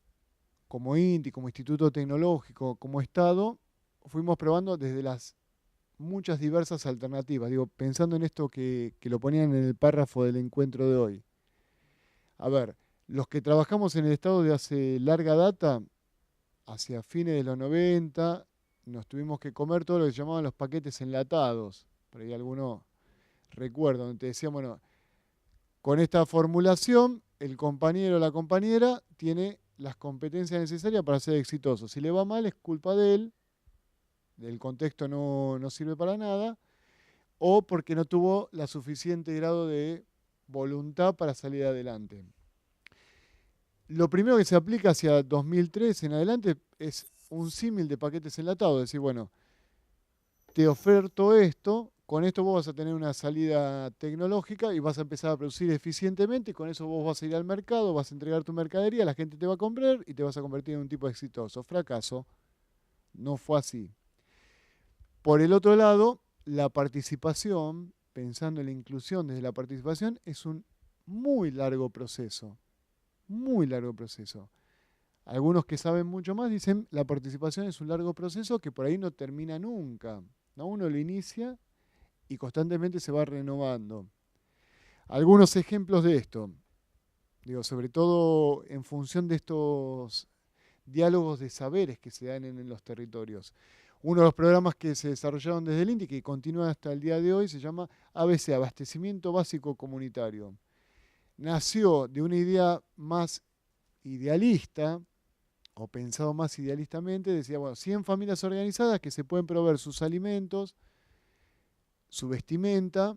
como INTI, como Instituto Tecnológico, como Estado, fuimos probando desde las muchas diversas alternativas. Pensando en esto que lo ponían en el párrafo del encuentro de hoy. A ver, los que trabajamos en el Estado de hace larga data, hacia fines de los 90, nos tuvimos que comer todo lo que se llamaban los paquetes enlatados. Por ahí alguno recuerda, donde te decían, bueno, con esta formulación, el compañero o la compañera tiene las competencias necesarias para ser exitoso. Si le va mal, es culpa de él, del contexto no sirve para nada, o porque no tuvo la suficiente grado de voluntad para salir adelante. Lo primero que se aplica hacia 2003 en adelante es un símil de paquetes enlatados. Es decir, bueno, te oferto esto, con esto vos vas a tener una salida tecnológica y vas a empezar a producir eficientemente y con eso vos vas a ir al mercado, vas a entregar tu mercadería, la gente te va a comprar y te vas a convertir en un tipo exitoso. Fracaso. No fue así. Por el otro lado, la participación, pensando en la inclusión desde la participación, es un muy largo proceso. Muy largo proceso. Algunos que saben mucho más dicen la participación es un largo proceso que por ahí no termina nunca, ¿no? Uno lo inicia y constantemente se va renovando. Algunos ejemplos de esto, sobre todo en función de estos diálogos de saberes que se dan en los territorios. Uno de los programas que se desarrollaron desde el INTI, que continúa hasta el día de hoy, se llama ABC, Abastecimiento Básico Comunitario. Nació de una idea más idealista, o pensado más idealistamente, decía, bueno, 100 familias organizadas que se pueden proveer sus alimentos, su vestimenta,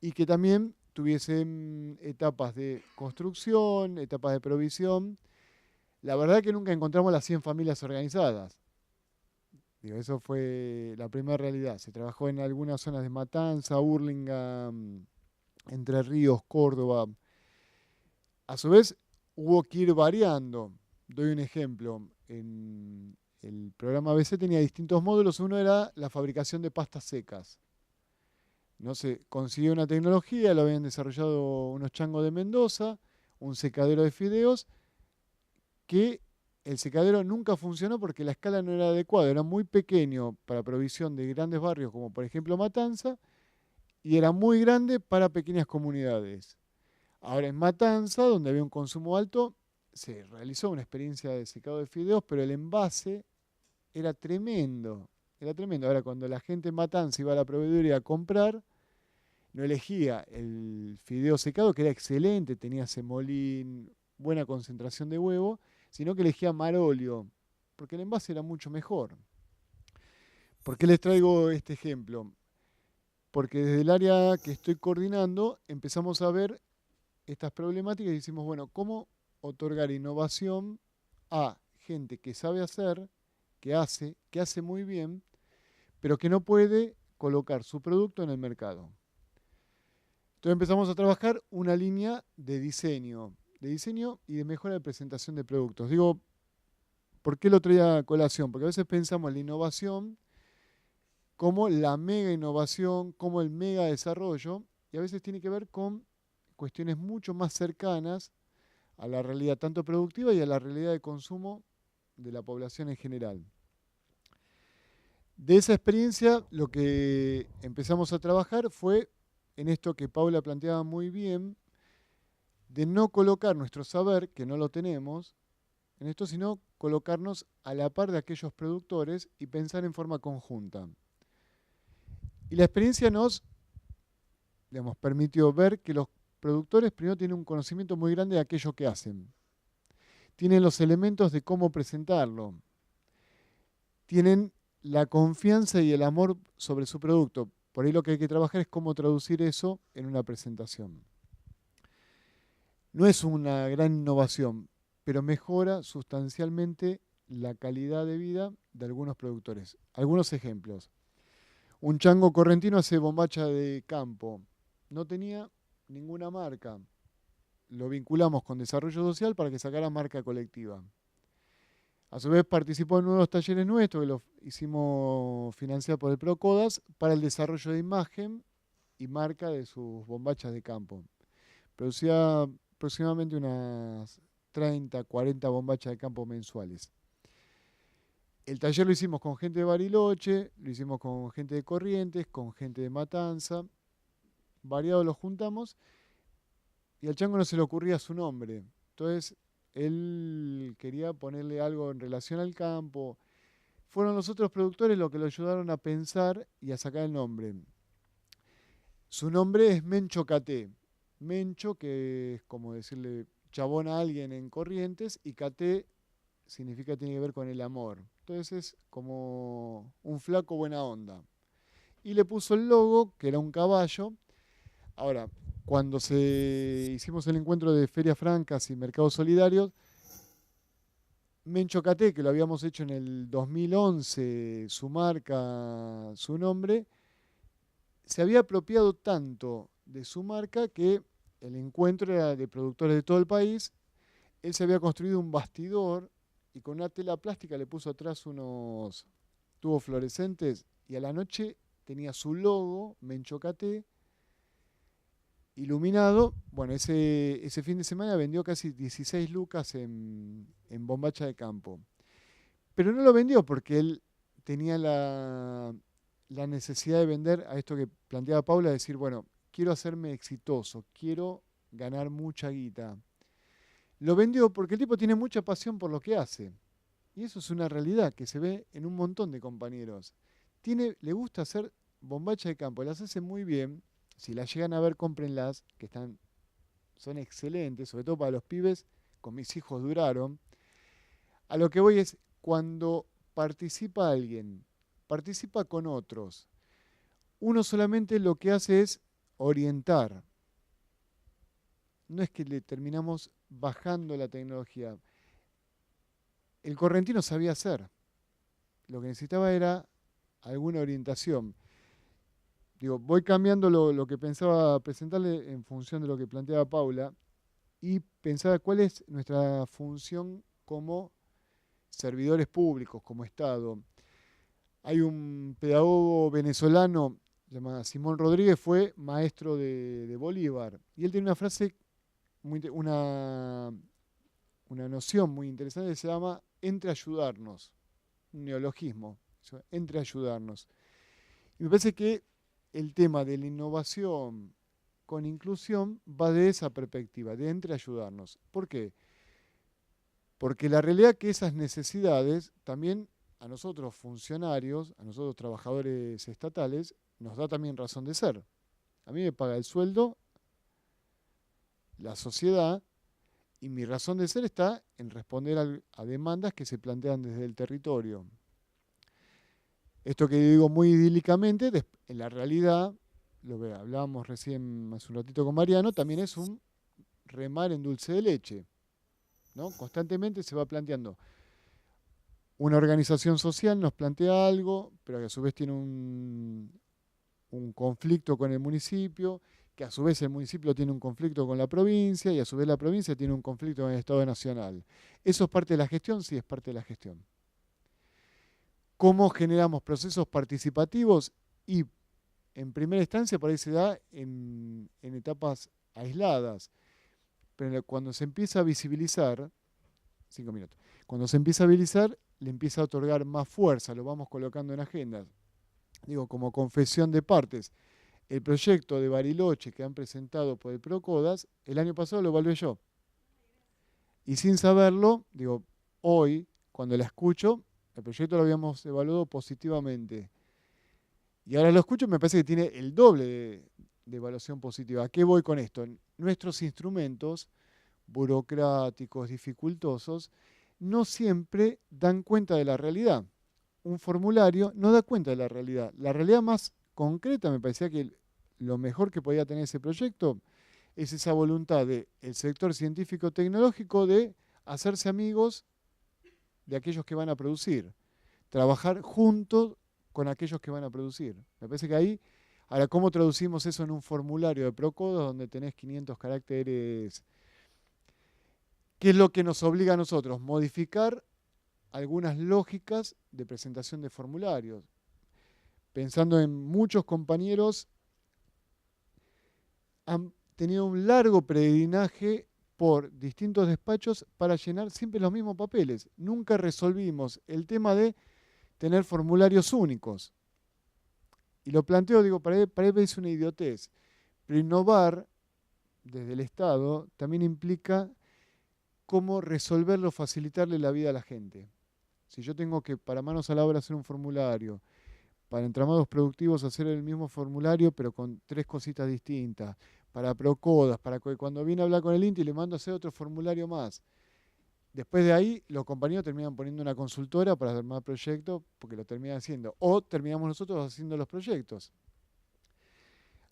y que también tuviesen etapas de construcción, etapas de provisión. La verdad que nunca encontramos las 100 familias organizadas. Eso fue la primera realidad. Se trabajó en algunas zonas de Matanza, Hurlingham, Entre Ríos, Córdoba. A su vez, hubo que ir variando. Doy un ejemplo. En el programa ABC tenía distintos módulos. Uno era la fabricación de pastas secas. No se consiguió una tecnología, lo habían desarrollado unos changos de Mendoza, un secadero de fideos, que el secadero nunca funcionó porque la escala no era adecuada, era muy pequeño para provisión de grandes barrios como por ejemplo Matanza, y era muy grande para pequeñas comunidades. Ahora en Matanza, donde había un consumo alto, se realizó una experiencia de secado de fideos, pero el envase era tremendo. Era tremendo. Ahora, cuando la gente en Matanza iba a la proveeduría a comprar, no elegía el fideo secado, que era excelente, tenía semolín, buena concentración de huevo, sino que elegía marolio, porque el envase era mucho mejor. ¿Por qué les traigo este ejemplo? Porque desde el área que estoy coordinando empezamos a ver estas problemáticas y decimos, bueno, ¿cómo otorgar innovación a gente que sabe hacer, que hace muy bien, pero que no puede colocar su producto en el mercado? Entonces empezamos a trabajar una línea de diseño y de mejora de presentación de productos. Digo, ¿por qué lo traía a colación? Porque a veces pensamos en la innovación como la mega innovación, como el mega desarrollo, y a veces tiene que ver con cuestiones mucho más cercanas a la realidad tanto productiva y a la realidad de consumo de la población en general. De esa experiencia lo que empezamos a trabajar fue en esto que Paula planteaba muy bien, de no colocar nuestro saber, que no lo tenemos, en esto, sino colocarnos a la par de aquellos productores y pensar en forma conjunta. Y la experiencia nos, digamos, permitió ver que los productores primero tienen un conocimiento muy grande de aquello que hacen. Tienen los elementos de cómo presentarlo. Tienen la confianza y el amor sobre su producto. Por ahí lo que hay que trabajar es cómo traducir eso en una presentación. No es una gran innovación, pero mejora sustancialmente la calidad de vida de algunos productores. Algunos ejemplos. Un chango correntino hace bombacha de campo. No tenía ninguna marca. Lo vinculamos con desarrollo social para que sacara marca colectiva. A su vez participó en nuevos talleres nuestros que los hicimos financiar por el Procodas para el desarrollo de imagen y marca de sus bombachas de campo. Producía aproximadamente unas 30, 40 bombachas de campo mensuales. El taller lo hicimos con gente de Bariloche, lo hicimos con gente de Corrientes, con gente de Matanza. Variados los juntamos y al chango no se le ocurría su nombre. Entonces él quería ponerle algo en relación al campo. Fueron los otros productores los que lo ayudaron a pensar y a sacar el nombre. Su nombre es Mencho Caté. Mencho, que es como decirle chabón a alguien en Corrientes, y Caté significa, tiene que ver con el amor. Entonces es como un flaco buena onda. Y le puso el logo, que era un caballo. Ahora, cuando hicimos el encuentro de Ferias Francas y Mercados Solidarios, Mencho Caté, que lo habíamos hecho en el 2011, su marca, su nombre, se había apropiado tanto de su marca que el encuentro era de productores de todo el país. Él se había construido un bastidor y con una tela plástica le puso atrás unos tubos fluorescentes y a la noche tenía su logo, Mencho Caté, iluminado. Bueno, ese fin de semana vendió casi 16 lucas en bombacha de campo. Pero no lo vendió porque él tenía la necesidad de vender a esto que planteaba Paula, decir, bueno, quiero hacerme exitoso, quiero ganar mucha guita. Lo vendió porque el tipo tiene mucha pasión por lo que hace. Y eso es una realidad que se ve en un montón de compañeros. Le gusta hacer bombacha de campo, las hace muy bien. Si las llegan a ver, cómprenlas, que son excelentes, sobre todo para los pibes. Con mis hijos duraron. A lo que voy es, cuando participa alguien, participa con otros, uno solamente lo que hace es orientar. No es que le terminamos bajando la tecnología. El correntino sabía hacer. Lo que necesitaba era alguna orientación. Digo, voy cambiando lo que pensaba presentarle en función de lo que planteaba Paula y pensaba cuál es nuestra función como servidores públicos como Estado. Hay un pedagogo venezolano llamado Simón Rodríguez, fue maestro de Bolívar, y él tiene una frase, una noción muy interesante que se llama entre ayudarnos, un neologismo, entre ayudarnos. Y me parece que el tema de la innovación con inclusión va de esa perspectiva, de entre ayudarnos. ¿Por qué? Porque la realidad es que esas necesidades también a nosotros funcionarios, a nosotros trabajadores estatales, nos da también razón de ser. A mí me paga el sueldo la sociedad y mi razón de ser está en responder a demandas que se plantean desde el territorio. Esto que digo muy idílicamente, en la realidad, lo que hablábamos recién hace un ratito con Mariano, también es un remar en dulce de leche, ¿no? Constantemente se va planteando. Una organización social nos plantea algo, pero que a su vez tiene un conflicto con el municipio, que a su vez el municipio tiene un conflicto con la provincia, y a su vez la provincia tiene un conflicto con el Estado Nacional. ¿Eso es parte de la gestión? Sí, es parte de la gestión. ¿Cómo generamos procesos participativos? Y en primera instancia por ahí se da en etapas aisladas, pero cuando se empieza a visibilizar, 5 minutos, cuando se empieza a visibilizar, le empieza a otorgar más fuerza, lo vamos colocando en agendas. Digo, como confesión de partes, el proyecto de Bariloche que han presentado por el Procodas, el año pasado lo evalué yo. Y sin saberlo, digo, hoy, cuando la escucho, el proyecto lo habíamos evaluado positivamente. Y ahora lo escucho y me parece que tiene el doble de evaluación positiva. ¿A qué voy con esto? Nuestros instrumentos burocráticos, dificultosos, no siempre dan cuenta de la realidad. Un formulario no da cuenta de la realidad. La realidad más concreta, me parecía que lo mejor que podía tener ese proyecto es esa voluntad del sector científico-tecnológico de hacerse amigos de aquellos que van a producir, trabajar juntos con aquellos que van a producir. Me parece que ahí, ahora, ¿cómo traducimos eso en un formulario de Procodas donde tenés 500 caracteres? ¿Qué es lo que nos obliga a nosotros? Modificar algunas lógicas de presentación de formularios. Pensando en muchos compañeros, han tenido un largo peregrinaje por distintos despachos para llenar siempre los mismos papeles. Nunca resolvimos el tema de tener formularios únicos. Y lo planteo, digo, para él es una idiotez. Pero innovar desde el Estado también implica cómo resolverlo, facilitarle la vida a la gente. Si yo tengo que, para manos a la obra, hacer un formulario, para entramados productivos hacer el mismo formulario, pero con 3 cositas distintas, para Procodas, para que cuando viene a hablar con el INTI le mando a hacer otro formulario más. Después de ahí, los compañeros terminan poniendo una consultora para armar proyectos, porque lo terminan haciendo. O terminamos nosotros haciendo los proyectos.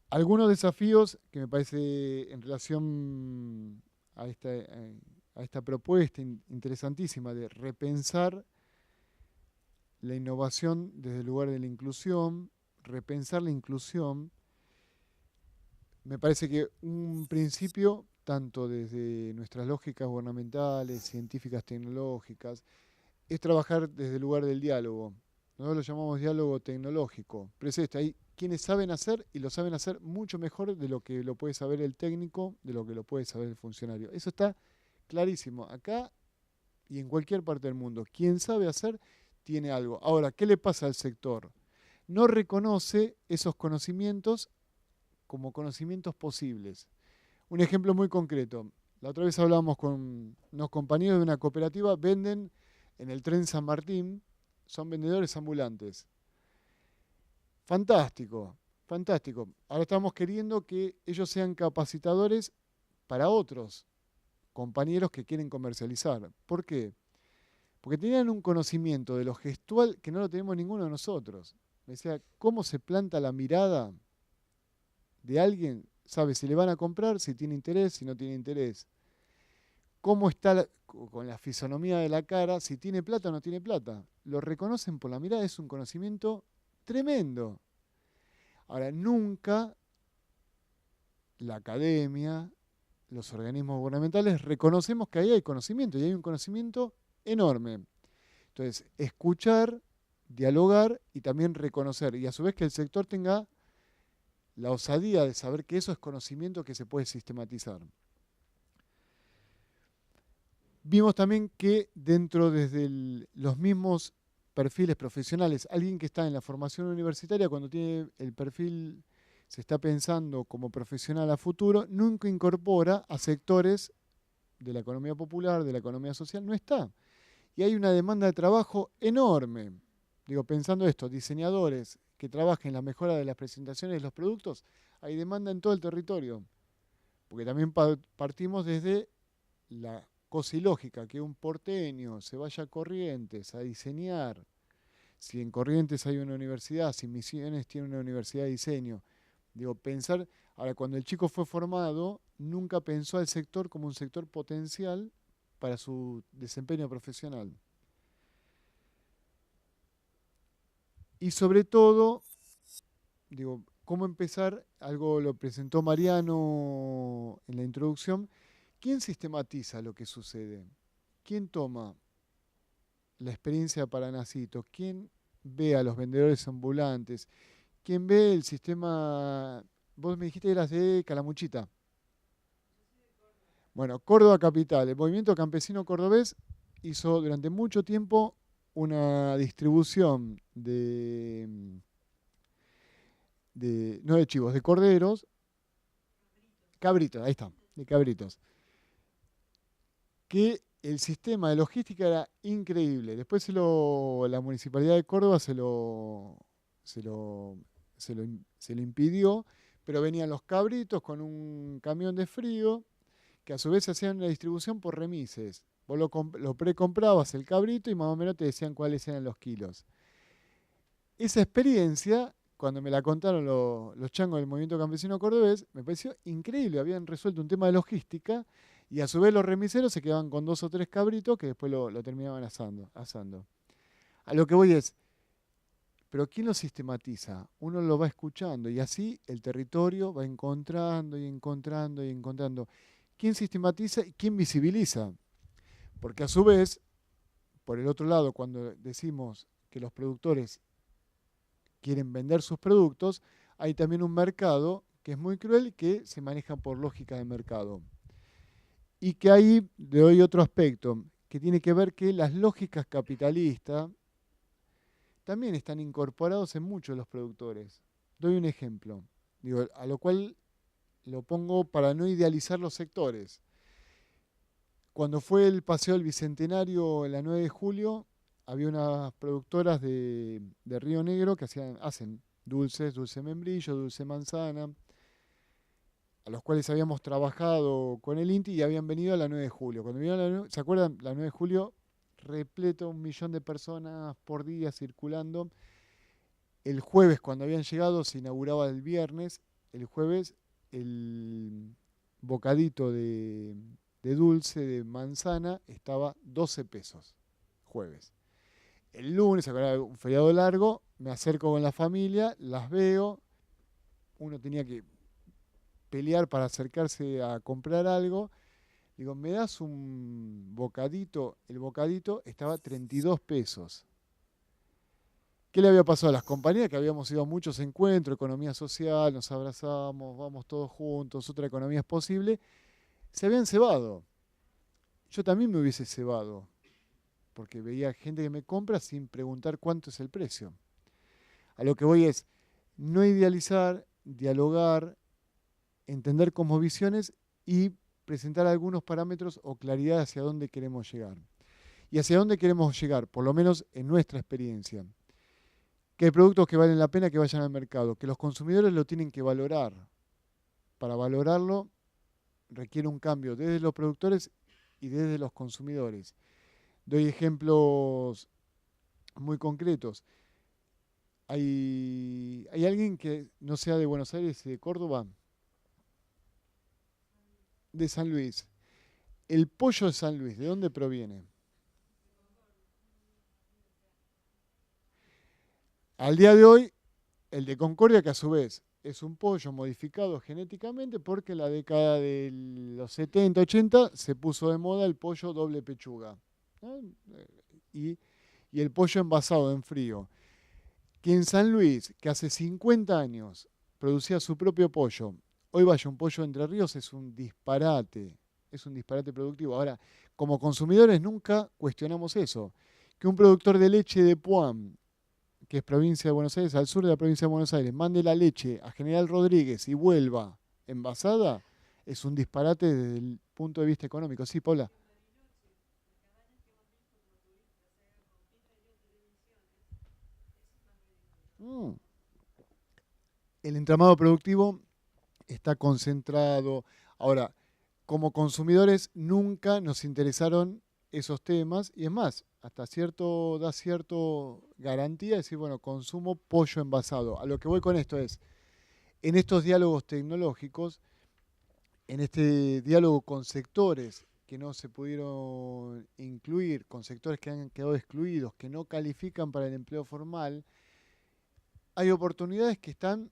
Algunos desafíos que me parece en relación a esta propuesta interesantísima de repensar la innovación desde el lugar de la inclusión, repensar la inclusión, me parece que un principio, tanto desde nuestras lógicas gubernamentales, científicas, tecnológicas, es trabajar desde el lugar del diálogo. Nosotros lo llamamos diálogo tecnológico, pero es esto, hay quienes saben hacer y lo saben hacer mucho mejor de lo que lo puede saber el técnico, de lo que lo puede saber el funcionario. Eso está clarísimo, acá y en cualquier parte del mundo. Quien sabe hacer tiene algo. Ahora, ¿qué le pasa al sector? No reconoce esos conocimientos como conocimientos posibles. Un ejemplo muy concreto. La otra vez hablábamos con unos compañeros de una cooperativa, venden en el tren San Martín, son vendedores ambulantes. Fantástico, fantástico. Ahora estamos queriendo que ellos sean capacitadores para otros compañeros que quieren comercializar. ¿Por qué? Porque tenían un conocimiento de lo gestual que no lo tenemos ninguno de nosotros. Me decía, ¿cómo se planta la mirada de alguien? Sabe si le van a comprar, si tiene interés, si no tiene interés. ¿Cómo está con la fisonomía de la cara, si tiene plata o no tiene plata? Lo reconocen por la mirada, es un conocimiento tremendo. Ahora, nunca la academia, los organismos gubernamentales, reconocemos que ahí hay conocimiento, y hay un conocimiento enorme. Entonces, escuchar, dialogar y también reconocer. Y a su vez que el sector tenga la osadía de saber que eso es conocimiento que se puede sistematizar. Vimos también que dentro desde los mismos perfiles profesionales, alguien que está en la formación universitaria, cuando tiene el perfil, se está pensando como profesional a futuro, nunca incorpora a sectores de la economía popular, de la economía social, no está. Y hay una demanda de trabajo enorme. Digo, pensando esto, diseñadores que trabajen en la mejora de las presentaciones de los productos, hay demanda en todo el territorio. Porque también partimos desde la cosa ilógica, que un porteño se vaya a Corrientes a diseñar. Si en Corrientes hay una universidad, si Misiones tiene una universidad de diseño. Digo, pensar, ahora cuando el chico fue formado, nunca pensó al sector como un sector potencial para su desempeño profesional. Y sobre todo, digo, cómo empezar, algo lo presentó Mariano en la introducción, ¿quién sistematiza lo que sucede? ¿Quién toma la experiencia para Nacito? ¿Quién ve a los vendedores ambulantes? ¿Quién ve el sistema? Vos me dijiste que eras de Calamuchita. Bueno, Córdoba Capital, el movimiento campesino cordobés hizo durante mucho tiempo una distribución no de chivos, de corderos, cabritos, ahí está, de cabritos, que el sistema de logística era increíble. Después la Municipalidad de Córdoba se lo impidió, pero venían los cabritos con un camión de frío, que a su vez hacían una distribución por remises. Vos lo precomprabas el cabrito y más o menos te decían cuáles eran los kilos. Esa experiencia, cuando me la contaron los changos del movimiento campesino cordobés, me pareció increíble. Habían resuelto un tema de logística y a su vez los remiseros se quedaban con 2 o 3 cabritos que después lo terminaban asando. A lo que voy es, pero ¿quién lo sistematiza? Uno lo va escuchando y así el territorio va encontrando y encontrando y encontrando. ¿Quién sistematiza y quién visibiliza? Porque a su vez, por el otro lado, cuando decimos que los productores quieren vender sus productos, hay también un mercado que es muy cruel y que se maneja por lógica de mercado. Y que ahí le doy otro aspecto, que tiene que ver que las lógicas capitalistas también están incorporados en muchos de los productores. Doy un ejemplo, digo, a lo cual lo pongo para no idealizar los sectores. Cuando fue el Paseo del Bicentenario en la 9 de julio, había unas productoras de Río Negro que hacen dulces, dulce membrillo, dulce manzana, a los cuales habíamos trabajado con el INTI y habían venido a la 9 de julio. Cuando vinieron ¿se acuerdan? La 9 de julio, repleto, 1 millón de personas por día circulando. El jueves, cuando habían llegado, se inauguraba el viernes. El jueves, el bocadito de dulce de manzana estaba 12 pesos, jueves. El lunes, un feriado largo, me acerco con la familia, las veo, uno tenía que pelear para acercarse a comprar algo, digo, ¿me das un bocadito? El bocadito estaba 32 pesos. ¿Qué le había pasado a las compañías? Que habíamos ido a muchos encuentros, economía social, nos abrazamos, vamos todos juntos, otra economía es posible. Se habían cebado. Yo también me hubiese cebado, porque veía gente que me compra sin preguntar cuánto es el precio. A lo que voy es no idealizar, dialogar, entender cosmovisiones y presentar algunos parámetros o claridad hacia dónde queremos llegar. Y hacia dónde queremos llegar, por lo menos en nuestra experiencia. Que hay productos que valen la pena que vayan al mercado, que los consumidores lo tienen que valorar. Para valorarlo requiere un cambio desde los productores y desde los consumidores. Doy ejemplos muy concretos. ¿Hay alguien que no sea de Buenos Aires y de Córdoba? De San Luis. El pollo de San Luis, ¿de dónde proviene? Al día de hoy, el de Concordia, que a su vez es un pollo modificado genéticamente porque en la década de los 70, 80 se puso de moda el pollo doble pechuga, ¿no? Y y el pollo envasado en frío, que en San Luis, que hace 50 años producía su propio pollo, hoy vaya un pollo de Entre Ríos, es un disparate productivo. Ahora, como consumidores nunca cuestionamos eso, que un productor de leche de Puan, que es provincia de Buenos Aires, al sur de la provincia de Buenos Aires, mande la leche a General Rodríguez y vuelva envasada, es un disparate desde el punto de vista económico. Sí, Paula. Mm. El entramado productivo está concentrado. Ahora, como consumidores nunca nos interesaron esos temas y es más, hasta da cierto garantía de decir, bueno, consumo pollo envasado. A lo que voy con esto es, en estos diálogos tecnológicos, en este diálogo con sectores que no se pudieron incluir, con sectores que han quedado excluidos, que no califican para el empleo formal, hay oportunidades que están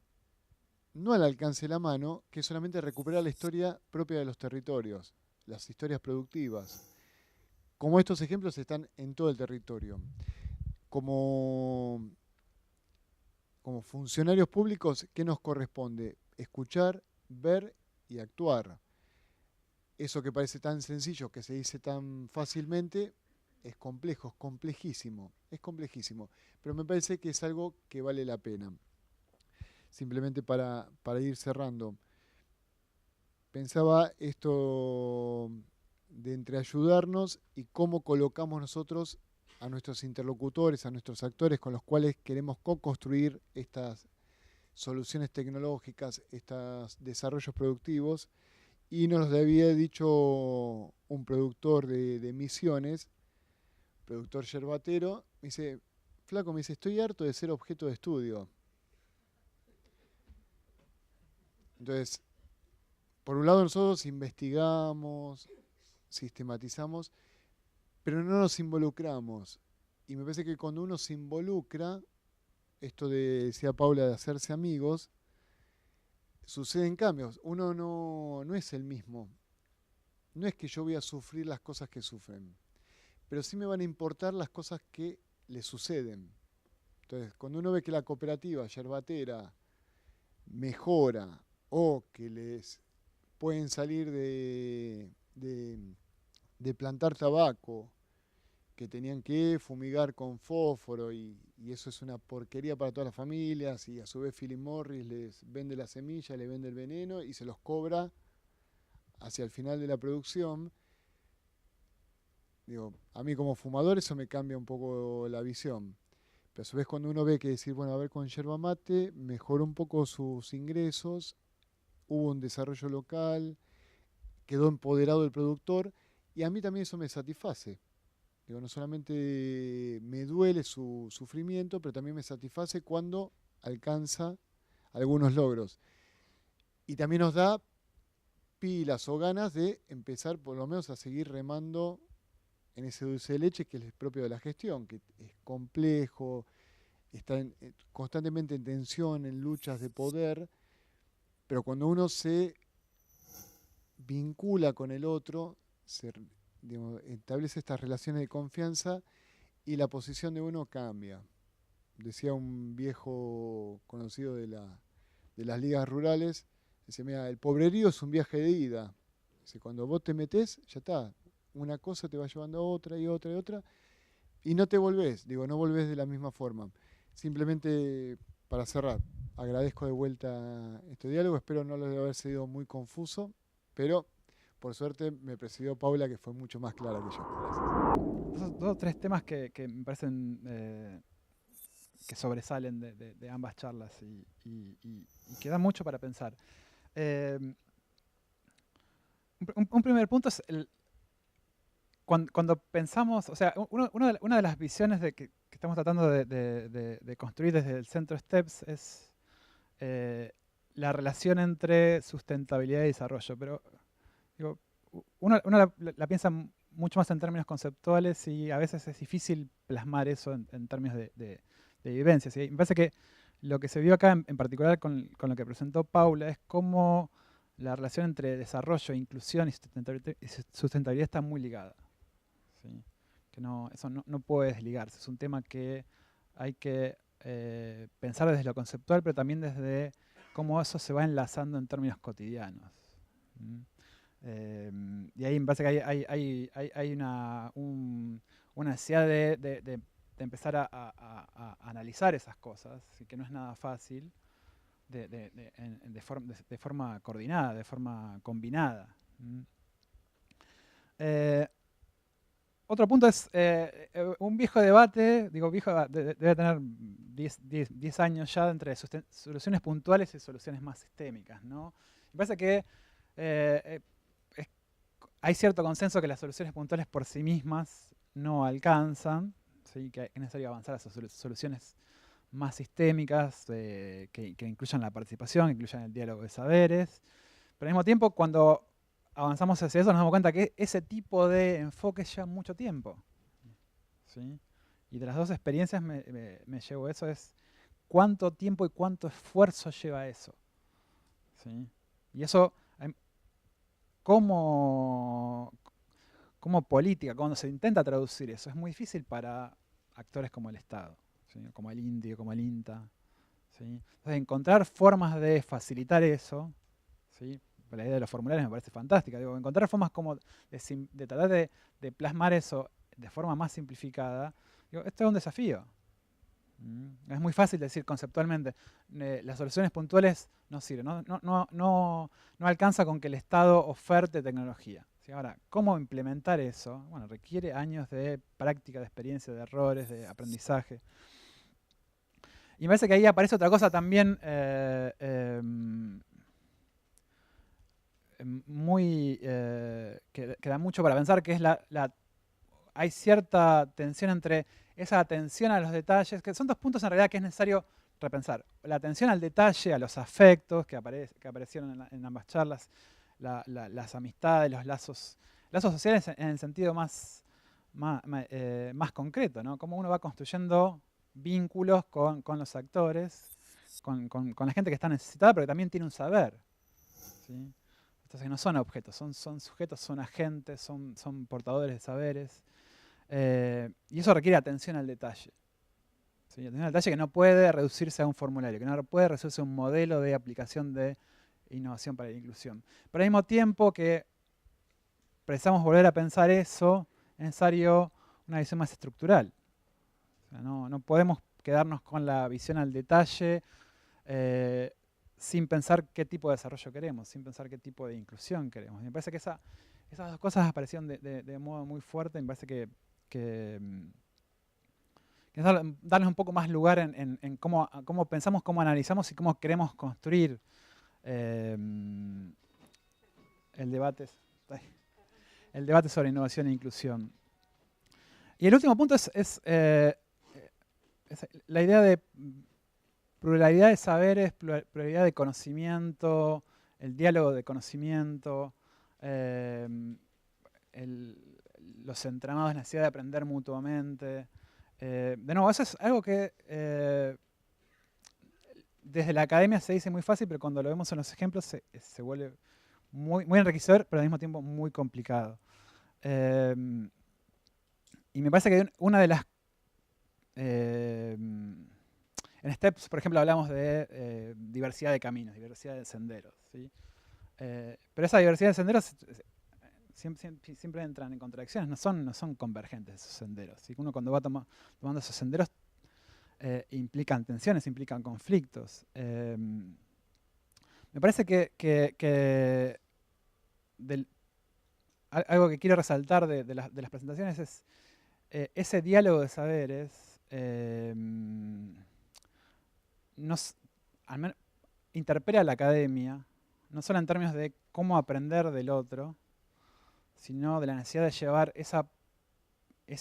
no al alcance de la mano, que es solamente recuperar la historia propia de los territorios, las historias productivas. Como estos ejemplos están en todo el territorio. Como funcionarios públicos, ¿qué nos corresponde? Escuchar, ver y actuar. Eso que parece tan sencillo, que se dice tan fácilmente, es complejo, es complejísimo. Pero me parece que es algo que vale la pena. Simplemente para ir cerrando, pensaba esto de entre ayudarnos y cómo colocamos nosotros a nuestros interlocutores, a nuestros actores con los cuales queremos co-construir estas soluciones tecnológicas, estos desarrollos productivos. Y nos lo había dicho un productor de Misiones, productor yerbatero, me dice, flaco, me dice, estoy harto de ser objeto de estudio. Entonces, por un lado nosotros investigamos, sistematizamos, pero no nos involucramos. Y me parece que cuando uno se involucra, esto decía Paula, de hacerse amigos, suceden cambios. Uno no es el mismo. No es que yo voy a sufrir las cosas que sufren, pero sí me van a importar las cosas que le suceden. Entonces, cuando uno ve que la cooperativa yerbatera mejora o que les pueden salir de plantar tabaco, que tenían que fumigar con fósforo y eso es una porquería para todas las familias, y a su vez Philip Morris les vende la semilla, le vende el veneno y se los cobra hacia el final de la producción. Digo, a mí como fumador eso me cambia un poco la visión. Pero a su vez cuando uno ve que decir, bueno, a ver, con yerba mate mejoró un poco sus ingresos, hubo un desarrollo local, quedó empoderado el productor, y a mí también eso me satisface. Digo, no solamente me duele su sufrimiento, pero también me satisface cuando alcanza algunos logros. Y también nos da pilas o ganas de empezar por lo menos a seguir remando en ese dulce de leche que es propio de la gestión, que es complejo, está constantemente en tensión, en luchas de poder, pero cuando uno se vincula con el otro, establece estas relaciones de confianza y la posición de uno cambia. Decía un viejo conocido de las ligas rurales, dice, mira, el pobrerío es un viaje de ida. Dice, cuando vos te metés, ya está, una cosa te va llevando a otra y otra y otra, y no te volvés, no volvés de la misma forma. Simplemente para cerrar, agradezco de vuelta este diálogo, espero no lo de haber sido muy confuso, pero por suerte me presidió Paula, que fue mucho más clara que yo. Gracias. Esos dos o tres temas que me parecen que sobresalen de ambas charlas y que dan mucho para pensar. Un primer punto es cuando pensamos, o sea, una de las visiones que estamos tratando de construir desde el Centro STEPS es la relación entre sustentabilidad y desarrollo, pero digo, uno la piensa mucho más en términos conceptuales y a veces es difícil plasmar eso en términos de vivencias. Y me parece que lo que se vio acá, en particular con lo que presentó Paula, es cómo la relación entre desarrollo, inclusión y sustentabilidad está muy ligada. ¿Sí? Eso no puede desligarse. Es un tema que hay que pensar desde lo conceptual, pero también desde cómo eso se va enlazando en términos cotidianos. Y ahí me parece que hay una necesidad de empezar a analizar esas cosas, y que no es nada fácil, de forma coordinada, de forma combinada. Otro punto es un viejo debate, digo viejo, debe tener 10 años ya, entre soluciones puntuales y soluciones más sistémicas, ¿no? Me parece que hay cierto consenso que las soluciones puntuales por sí mismas no alcanzan, ¿sí? Que es necesario avanzar a soluciones más sistémicas que incluyan la participación, que incluyan el diálogo de saberes. Pero al mismo tiempo, cuando avanzamos hacia eso, nos damos cuenta que ese tipo de enfoque lleva mucho tiempo, ¿sí? Y de las dos experiencias me llevo eso, es cuánto tiempo y cuánto esfuerzo lleva eso, ¿sí? Y eso, como política, cuando se intenta traducir eso, es muy difícil para actores como el Estado, ¿sí? Como el INDI, como el INTA, ¿sí? Entonces, encontrar formas de facilitar eso, ¿sí? La idea de los formularios me parece fantástica. Digo, encontrar formas como de tratar de plasmar eso de forma más simplificada. Digo, esto es un desafío. Es muy fácil decir conceptualmente, las soluciones puntuales no sirven, no alcanza con que el Estado oferte tecnología. ¿Sí? Ahora, ¿cómo implementar eso? Bueno, requiere años de práctica, de experiencia, de errores, de aprendizaje. Y me parece que ahí aparece otra cosa también que da mucho para pensar, que es hay cierta tensión entre esa atención a los detalles, que son dos puntos en realidad que es necesario repensar. La atención al detalle, a los afectos que aparecieron en ambas charlas, las amistades, los lazos sociales en el sentido más concreto, ¿no? Cómo uno va construyendo vínculos con los actores, con la gente que está necesitada, pero que también tiene un saber, ¿sí? Entonces no son objetos, son sujetos, son agentes, son portadores de saberes. Y eso requiere atención al detalle. ¿Sí? Atención al detalle que no puede reducirse a un formulario, que no puede reducirse a un modelo de aplicación de innovación para la inclusión. Pero al mismo tiempo que precisamos volver a pensar eso, es necesario una visión más estructural. O sea, no podemos quedarnos con la visión al detalle sin pensar qué tipo de desarrollo queremos, sin pensar qué tipo de inclusión queremos. Y me parece que esas dos cosas aparecieron de modo muy fuerte. Me parece que es darles un poco más lugar en cómo pensamos, cómo analizamos y cómo queremos construir el debate sobre innovación e inclusión. Y el último punto es la idea de pluralidad de saberes, pluralidad de conocimiento, el diálogo de conocimiento, los entramados en la necesidad de aprender mutuamente. De nuevo, eso es algo que desde la academia se dice muy fácil, pero cuando lo vemos en los ejemplos se vuelve muy enriquecedor, pero al mismo tiempo muy complicado. Y me parece que una de las... en STEPS, por ejemplo, hablamos de diversidad de caminos, diversidad de senderos, ¿sí? Pero esa diversidad de senderos siempre entran en contradicciones, no son convergentes esos senderos, ¿sí? Uno cuando va tomando esos senderos implican tensiones, implican conflictos. Me parece que algo que quiero resaltar de las presentaciones es ese diálogo de saberes al menos interpela a la academia, no solo en términos de cómo aprender del otro, sino de la necesidad de llevar ese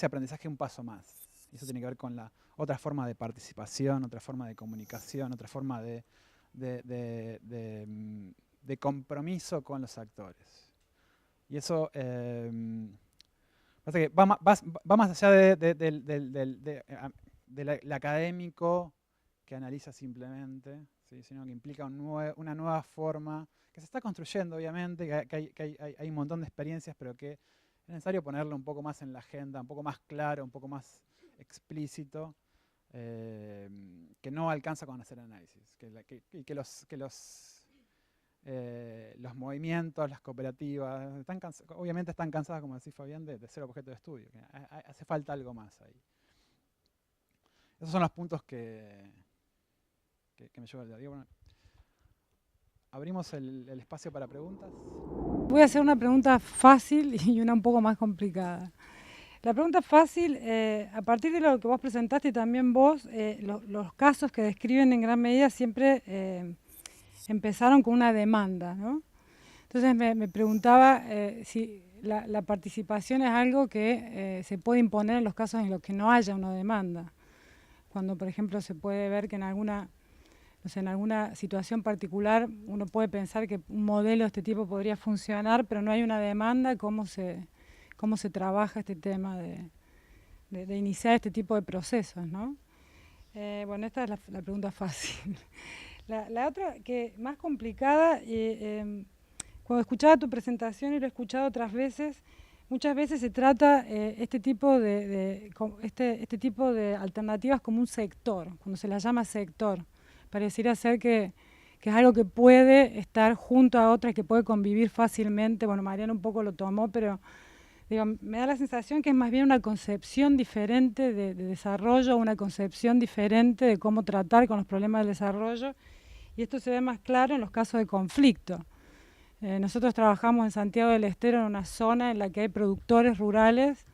aprendizaje un paso más. Y eso tiene que ver con la otra forma de participación, otra forma de comunicación, otra forma de compromiso con los actores. Y eso parece que va más allá del académico que analiza simplemente, ¿sí? Sino que implica una nueva forma que se está construyendo, obviamente, que hay un montón de experiencias, pero que es necesario ponerlo un poco más en la agenda, un poco más claro, un poco más explícito, que no alcanza con hacer análisis. Y que los movimientos, las cooperativas, obviamente están cansadas, como decía Fabián, de ser objeto de estudio. Hace falta algo más ahí. Esos son los puntos que me llevo el día. Bueno, abrimos el espacio para preguntas. Voy a hacer una pregunta fácil y una un poco más complicada. La pregunta fácil, a partir de lo que vos presentaste y también vos, los casos que describen en gran medida siempre empezaron con una demanda, ¿no? Entonces me preguntaba si la participación es algo que se puede imponer en los casos en los que no haya una demanda. Cuando, por ejemplo, se puede ver que en alguna situación particular uno puede pensar que un modelo de este tipo podría funcionar, pero no hay una demanda, ¿cómo se trabaja este tema de iniciar este tipo de procesos, ¿no? Bueno, esta es la pregunta fácil. La otra, que más complicada, cuando escuchaba tu presentación y lo he escuchado otras veces, muchas veces se trata este tipo de alternativas como un sector, cuando se las llama sector. Pareciera ser que es algo que puede estar junto a otras, que puede convivir fácilmente. Bueno, Mariana un poco lo tomó, pero digo, me da la sensación que es más bien una concepción diferente de desarrollo, una concepción diferente de cómo tratar con los problemas del desarrollo, y esto se ve más claro en los casos de conflicto. Nosotros trabajamos en Santiago del Estero, en una zona en la que hay productores rurales,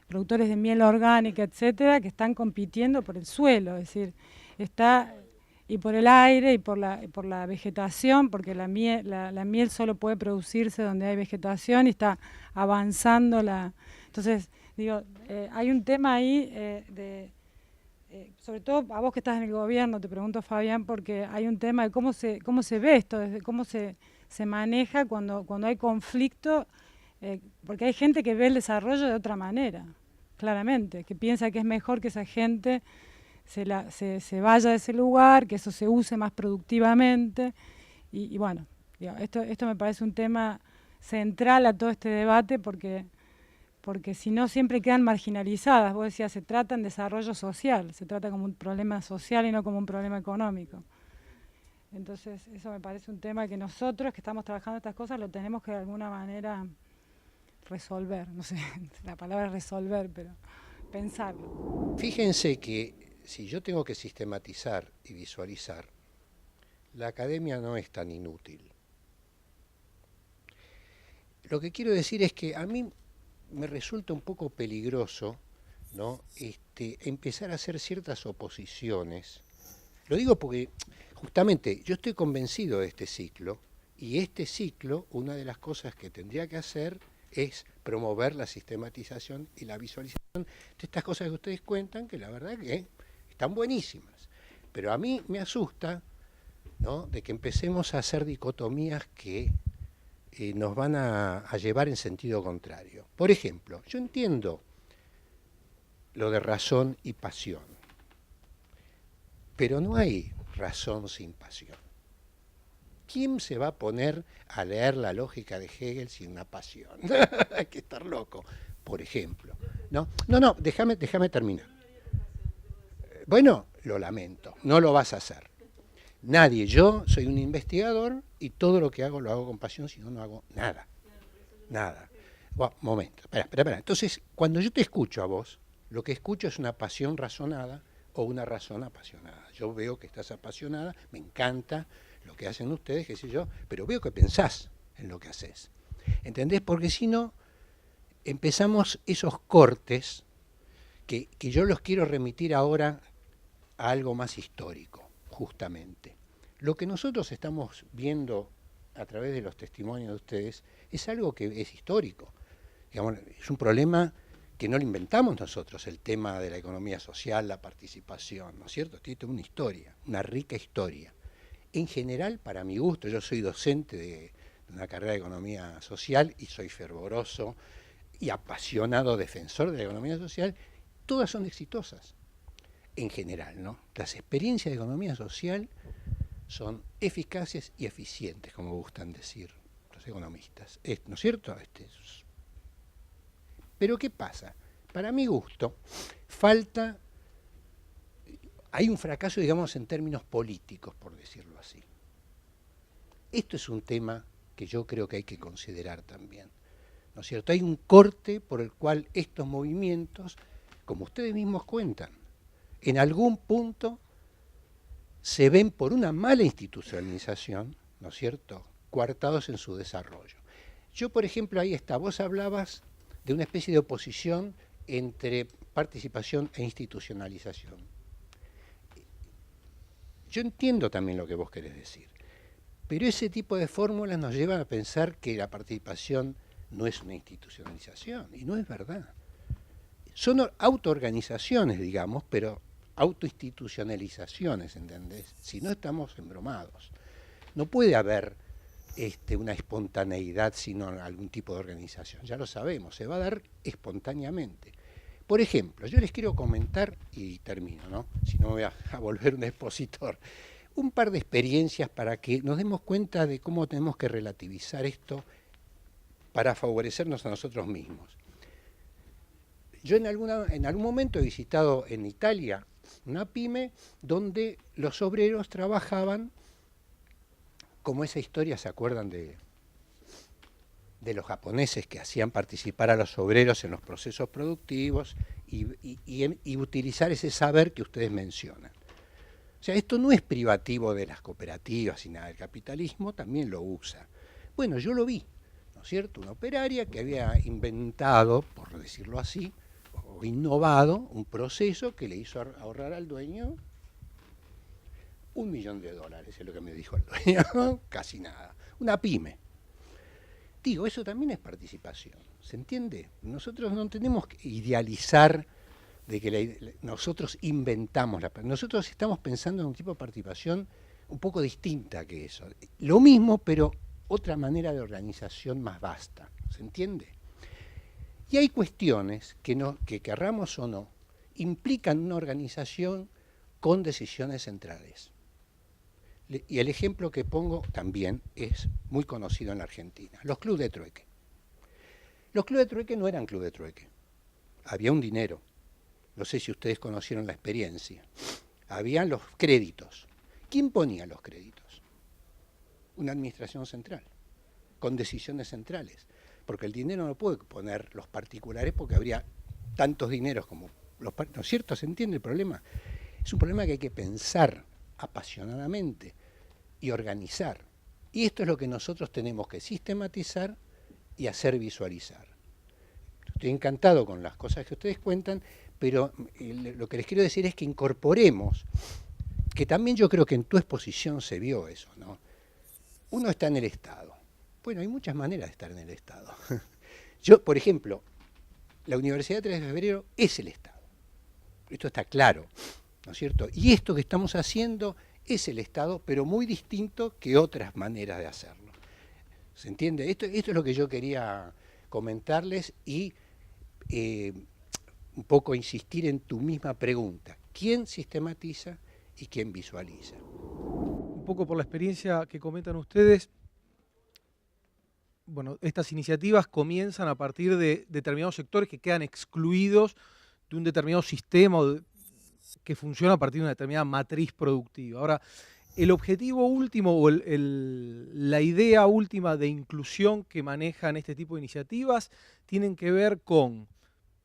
productores de miel orgánica, etcétera, que están compitiendo por el suelo, es decir, y por el aire y por la vegetación, porque la miel solo puede producirse donde hay vegetación y está avanzando Entonces, digo, hay un tema ahí sobre todo a vos que estás en el gobierno, te pregunto, Fabián, porque hay un tema de cómo se ve esto, desde cómo se maneja cuando hay conflicto, porque hay gente que ve el desarrollo de otra manera, claramente, que piensa que es mejor que esa gente se vaya de ese lugar, que eso se use más productivamente, y bueno, digo, esto me parece un tema central a todo este debate, porque si no siempre quedan marginalizadas. Vos decías, se trata en desarrollo social, se trata como un problema social y no como un problema económico. Entonces, eso me parece un tema que nosotros que estamos trabajando estas cosas lo tenemos que de alguna manera resolver. No sé, la palabra es resolver, pero pensarlo. Fíjense que si yo tengo que sistematizar y visualizar, la academia no es tan inútil. Lo que quiero decir es que a mí me resulta un poco peligroso, ¿no? Empezar a hacer ciertas oposiciones. Lo digo porque justamente yo estoy convencido de este ciclo, y este ciclo, una de las cosas que tendría que hacer es promover la sistematización y la visualización de estas cosas que ustedes cuentan, que la verdad que están buenísimas. Pero a mí me asusta, ¿no?, de que empecemos a hacer dicotomías que nos van a llevar en sentido contrario. Por ejemplo, yo entiendo lo de razón y pasión, pero no hay razón sin pasión. ¿Quién se va a poner a leer la lógica de Hegel sin una pasión? Hay que estar loco, por ejemplo. No, déjame terminar. Bueno, lo lamento, no lo vas a hacer. Nadie, yo soy un investigador y todo lo que hago lo hago con pasión, si no, no hago nada. Nada. Bueno, momento, espera. Entonces, cuando yo te escucho a vos, lo que escucho es una pasión razonada o una razón apasionada. Yo veo que estás apasionada, me encanta lo que hacen ustedes, qué sé yo, pero veo que pensás en lo que haces. ¿Entendés? Porque si no, empezamos esos cortes que yo los quiero remitir ahora a algo más histórico. Justamente. Lo que nosotros estamos viendo a través de los testimonios de ustedes es algo que es histórico. Digamos, es un problema que no lo inventamos nosotros, el tema de la economía social, la participación, ¿no es cierto? Tiene una historia, una rica historia. En general, para mi gusto, yo soy docente de una carrera de economía social y soy fervoroso y apasionado defensor de la economía social, todas son exitosas. En general, ¿no? Las experiencias de economía social son eficaces y eficientes, como gustan decir los economistas. ¿No es cierto? Pero ¿qué pasa? Para mi gusto, hay un fracaso, digamos, en términos políticos, por decirlo así. Esto es un tema que yo creo que hay que considerar también, ¿no es cierto? Hay un corte por el cual estos movimientos, como ustedes mismos cuentan, en algún punto se ven por una mala institucionalización, ¿no es cierto?, coartados en su desarrollo. Yo, por ejemplo, ahí está, vos hablabas de una especie de oposición entre participación e institucionalización. Yo entiendo también lo que vos querés decir, pero ese tipo de fórmulas nos llevan a pensar que la participación no es una institucionalización, y no es verdad. Son autoorganizaciones, digamos, pero autoinstitucionalizaciones, ¿entendés? Si no, estamos embromados. No puede haber una espontaneidad sino algún tipo de organización, ya lo sabemos, se va a dar espontáneamente. Por ejemplo, yo les quiero comentar, y termino, ¿no? Si no me voy a volver un expositor, un par de experiencias para que nos demos cuenta de cómo tenemos que relativizar esto para favorecernos a nosotros mismos. Yo en algún momento he visitado en Italia una pyme donde los obreros trabajaban, como esa historia, ¿se acuerdan de los japoneses que hacían participar a los obreros en los procesos productivos y utilizar ese saber que ustedes mencionan? O sea, esto no es privativo de las cooperativas y nada, el capitalismo también lo usa. Bueno, yo lo vi, ¿no es cierto? Una operaria que había inventado, por decirlo así, o innovado un proceso que le hizo ahorrar al dueño $1 millón, es lo que me dijo el dueño, casi nada, una pyme. Digo, eso también es participación, ¿se entiende? Nosotros no tenemos que idealizar de que nosotros inventamos nosotros estamos pensando en un tipo de participación un poco distinta que eso. Lo mismo, pero otra manera de organización más vasta, ¿se entiende? Y hay cuestiones que querramos o no, implican una organización con decisiones centrales. Y el ejemplo que pongo también es muy conocido en la Argentina, los clubes de trueque. Los clubes de trueque no eran clubes de trueque, había un dinero. No sé si ustedes conocieron la experiencia. Habían los créditos. ¿Quién ponía los créditos? Una administración central, con decisiones centrales. Porque el dinero no puede poner los particulares porque habría tantos dineros como los particulares. ¿No es cierto? ¿Se entiende el problema? Es un problema que hay que pensar apasionadamente y organizar. Y esto es lo que nosotros tenemos que sistematizar y hacer visualizar. Estoy encantado con las cosas que ustedes cuentan, pero lo que les quiero decir es que incorporemos, que también yo creo que en tu exposición se vio eso, ¿no? Uno está en el Estado. Bueno, hay muchas maneras de estar en el Estado. Yo, por ejemplo, la Universidad 3 de Febrero es el Estado. Esto está claro, ¿no es cierto? Y esto que estamos haciendo es el Estado, pero muy distinto que otras maneras de hacerlo. ¿Se entiende? Esto es lo que yo quería comentarles y un poco insistir en tu misma pregunta. ¿Quién sistematiza y quién visualiza? Un poco por la experiencia que comentan ustedes, bueno, estas iniciativas comienzan a partir de determinados sectores que quedan excluidos de un determinado sistema que funciona a partir de una determinada matriz productiva. Ahora, el objetivo último o la idea última de inclusión que manejan este tipo de iniciativas tienen que ver con,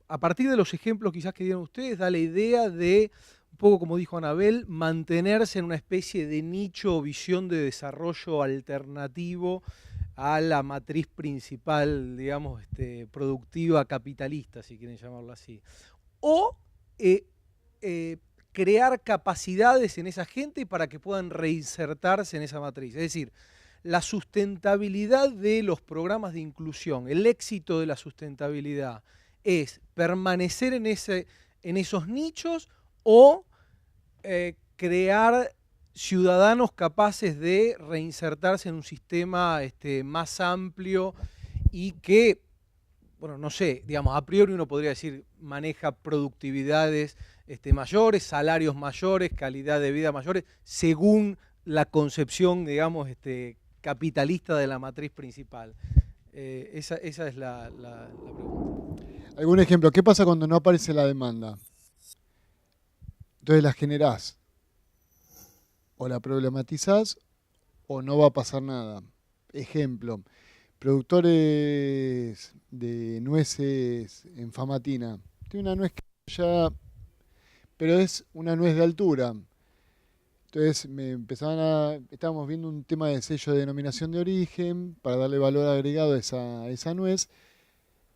a partir de los ejemplos quizás que dieron ustedes, da la idea de, un poco como dijo Anabel, mantenerse en una especie de nicho o visión de desarrollo alternativo a la matriz principal, digamos, productiva capitalista, si quieren llamarlo así. O crear capacidades en esa gente para que puedan reinsertarse en esa matriz. Es decir, la sustentabilidad de los programas de inclusión, el éxito de la sustentabilidad es permanecer en esos nichos o crear ciudadanos capaces de reinsertarse en un sistema más amplio y que, bueno, no sé, digamos, a priori uno podría decir maneja productividades mayores, salarios mayores, calidad de vida mayores, según la concepción, digamos, capitalista de la matriz principal. Esa es la pregunta. Algún ejemplo, ¿qué pasa cuando no aparece la demanda? Entonces la generás, o la problematizás, o no va a pasar nada. Ejemplo, productores de nueces en Famatina. Tiene una nuez que ya, pero es una nuez de altura. Entonces estábamos viendo un tema de sello de denominación de origen para darle valor agregado a esa nuez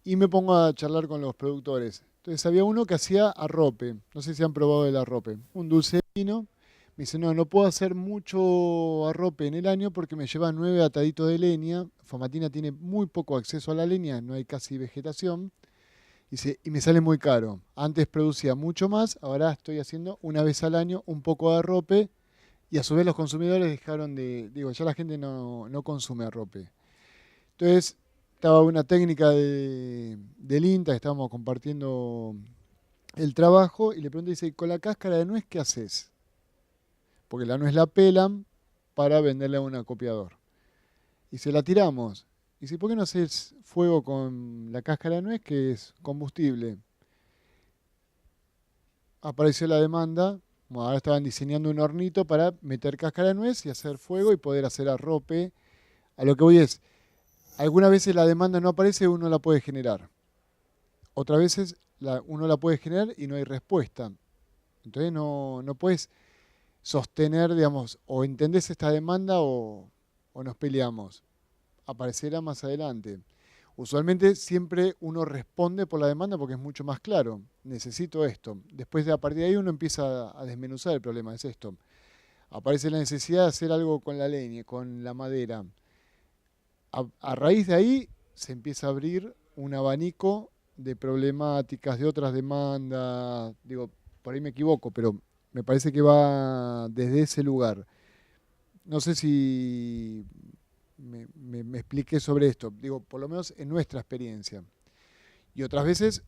y me pongo a charlar con los productores. Entonces había uno que hacía arrope, no sé si han probado el arrope, un dulce de vino. Me dice, no puedo hacer mucho arrope en el año porque me lleva 9 ataditos de leña. Famatina tiene muy poco acceso a la leña, no hay casi vegetación. Dice, y me sale muy caro. Antes producía mucho más, ahora estoy haciendo una vez al año un poco de arrope. Y a su vez los consumidores dejaron ya la gente no consume arrope. Entonces, estaba una técnica del INTA, que estábamos compartiendo el trabajo, y le pregunté, dice, ¿con la cáscara de nuez qué haces? Porque la nuez la pelan para venderle a un acopiador. Y se la tiramos. Y dice, ¿por qué no haces fuego con la cáscara de nuez, que es combustible? Apareció la demanda. Bueno, ahora estaban diseñando un hornito para meter cáscara de nuez y hacer fuego y poder hacer arrope. A lo que voy es, algunas veces la demanda no aparece, uno la puede generar. Otras veces uno la puede generar y no hay respuesta. Entonces no puedes sostener, digamos, o entendés esta demanda o nos peleamos. Aparecerá más adelante. Usualmente siempre uno responde por la demanda porque es mucho más claro. Necesito esto. Después a partir de ahí uno empieza a desmenuzar el problema. Es esto. Aparece la necesidad de hacer algo con la leña, con la madera. A raíz de ahí se empieza a abrir un abanico de problemáticas, de otras demandas. Digo, por ahí me equivoco, pero me parece que va desde ese lugar. No sé si me expliqué sobre esto, digo, por lo menos en nuestra experiencia. Y otras veces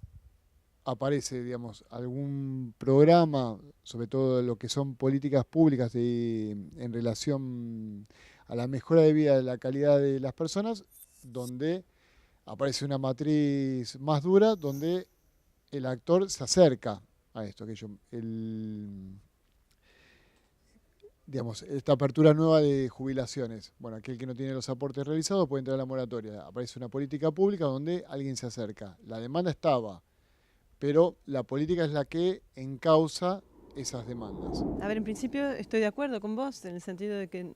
aparece, digamos, algún programa, sobre todo lo que son políticas públicas en relación a la mejora de vida, de la calidad de las personas, donde aparece una matriz más dura, donde el actor se acerca a esto, digamos, esta apertura nueva de jubilaciones. Bueno, aquel que no tiene los aportes realizados puede entrar a la moratoria. Aparece una política pública donde alguien se acerca. La demanda estaba, pero la política es la que encausa esas demandas. A ver, en principio estoy de acuerdo con vos en el sentido de que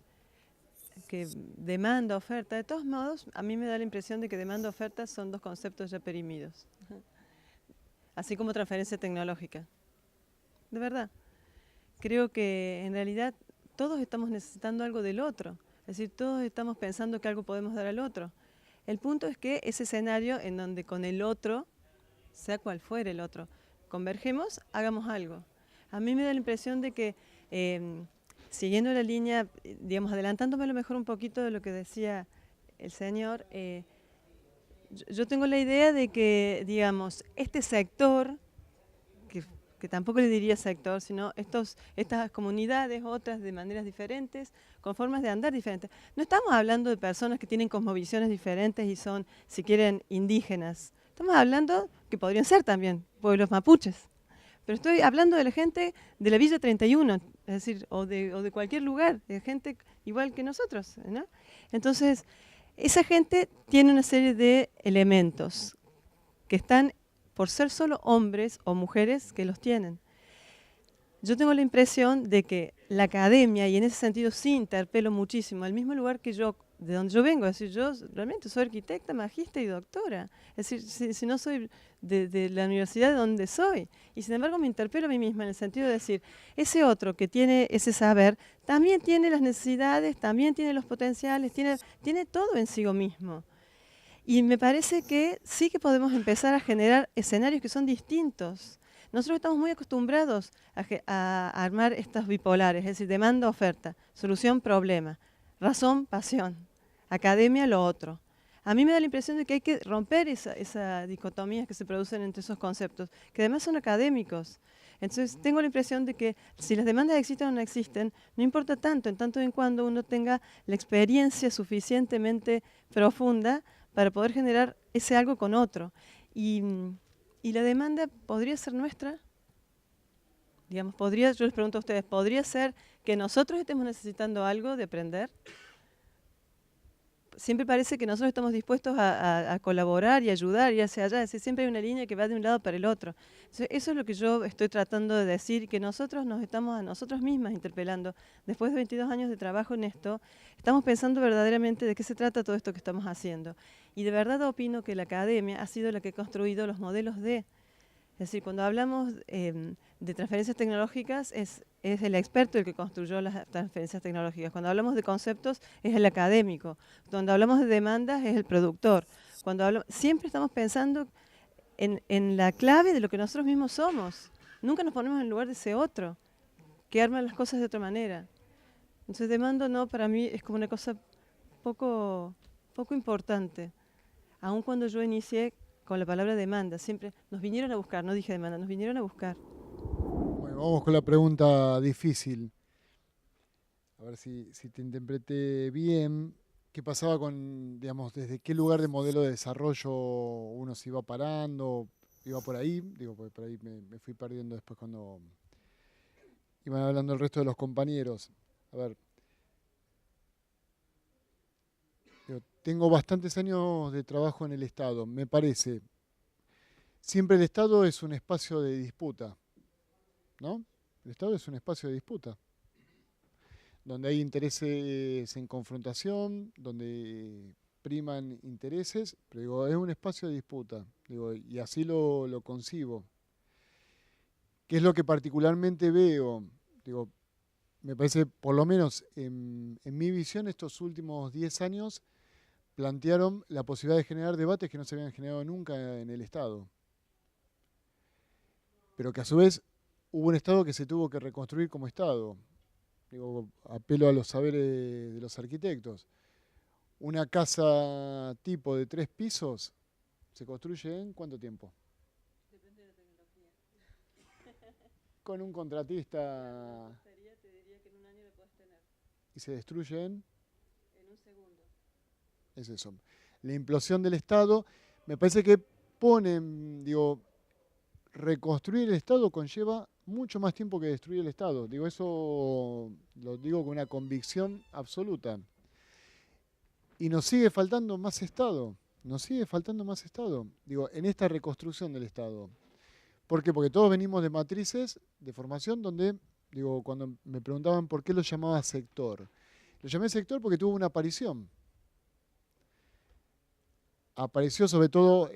demanda, oferta, de todos modos, a mí me da la impresión de que demanda, oferta son dos conceptos ya perimidos. Así como transferencia tecnológica. De verdad. Creo que en realidad todos estamos necesitando algo del otro, es decir, todos estamos pensando que algo podemos dar al otro. El punto es que ese escenario en donde con el otro, sea cual fuere el otro, convergemos, hagamos algo. A mí me da la impresión de que, siguiendo la línea, digamos, adelantándome a lo mejor un poquito de lo que decía el señor, yo tengo la idea de que, digamos, este sector, que tampoco le diría sector, sino estas comunidades, otras de maneras diferentes, con formas de andar diferentes. No estamos hablando de personas que tienen cosmovisiones diferentes y son, si quieren, indígenas. Estamos hablando que podrían ser también pueblos mapuches. Pero estoy hablando de la gente de la Villa 31, es decir, o de cualquier lugar, de gente igual que nosotros, ¿no? Entonces, esa gente tiene una serie de elementos que están por ser solo hombres o mujeres que los tienen. Yo tengo la impresión de que la academia, y en ese sentido sí interpelo muchísimo, al mismo lugar que yo, de donde yo vengo, es decir, yo realmente soy arquitecta, magíster y doctora, es decir, si no soy de la universidad de donde soy, y sin embargo me interpelo a mí misma en el sentido de decir, ese otro que tiene ese saber, también tiene las necesidades, también tiene los potenciales, tiene todo en sí mismo. Y me parece que sí que podemos empezar a generar escenarios que son distintos. Nosotros estamos muy acostumbrados a armar estos bipolares, es decir, demanda, oferta, solución, problema, razón, pasión, academia, lo otro. A mí me da la impresión de que hay que romper esa dicotomía que se producen entre esos conceptos, que además son académicos. Entonces tengo la impresión de que si las demandas existen o no existen, no importa tanto, en tanto en cuando uno tenga la experiencia suficientemente profunda para poder generar ese algo con otro. Y ¿Y la demanda podría ser nuestra? Digamos, podría, yo les pregunto a ustedes, ¿podría ser que nosotros estemos necesitando algo de aprender? Siempre parece que nosotros estamos dispuestos a colaborar y ayudar, ir hacia allá, es decir, siempre hay una línea que va de un lado para el otro. Entonces, eso es lo que yo estoy tratando de decir, que nosotros nos estamos a nosotros mismas interpelando. Después de 22 años de trabajo en esto, estamos pensando verdaderamente de qué se trata todo esto que estamos haciendo. Y de verdad opino que la academia ha sido la que ha construido los modelos de... Es decir, cuando hablamos de transferencias tecnológicas, es el experto el que construyó las transferencias tecnológicas. Cuando hablamos de conceptos, es el académico. Cuando hablamos de demandas, es el productor. Siempre estamos pensando en la clave de lo que nosotros mismos somos. Nunca nos ponemos en lugar de ese otro, que arma las cosas de otra manera. Entonces, demando no, para mí es como una cosa poco importante. Aun cuando yo inicié con la palabra demanda, siempre nos vinieron a buscar, no dije demanda, nos vinieron a buscar. Bueno, vamos con la pregunta difícil. A ver si te interpreté bien. ¿Qué pasaba con, digamos, desde qué lugar de modelo de desarrollo uno se iba parando? ¿Iba por ahí? Digo, porque por ahí me fui perdiendo después cuando iban hablando el resto de los compañeros. A ver. Tengo bastantes años de trabajo en el Estado, me parece. Siempre el Estado es un espacio de disputa, ¿no? El Estado es un espacio de disputa, donde hay intereses en confrontación, donde priman intereses, pero digo, es un espacio de disputa, digo, y así lo concibo. ¿Qué es lo que particularmente veo? Digo, me parece, por lo menos en mi visión, estos últimos 10 años, plantearon la posibilidad de generar debates que no se habían generado nunca en el Estado. Pero que a su vez hubo un Estado que se tuvo que reconstruir como Estado. Digo, apelo a los saberes de los arquitectos. Una casa tipo de 3 pisos se construye ¿en cuánto tiempo? Depende de la tecnología. Con un contratista. Te diría que en un año lo puedes tener. Y se destruye en un segundo. Es eso. La implosión del Estado, me parece que ponen, digo, reconstruir el Estado conlleva mucho más tiempo que destruir el Estado. Digo, eso lo digo con una convicción absoluta. Y nos sigue faltando más Estado. Nos sigue faltando más Estado. Digo, en esta reconstrucción del Estado. ¿Por qué? Porque todos venimos de matrices de formación donde, digo, cuando me preguntaban por qué lo llamaba sector. Lo llamé sector porque tuvo una aparición. Apareció sobre todo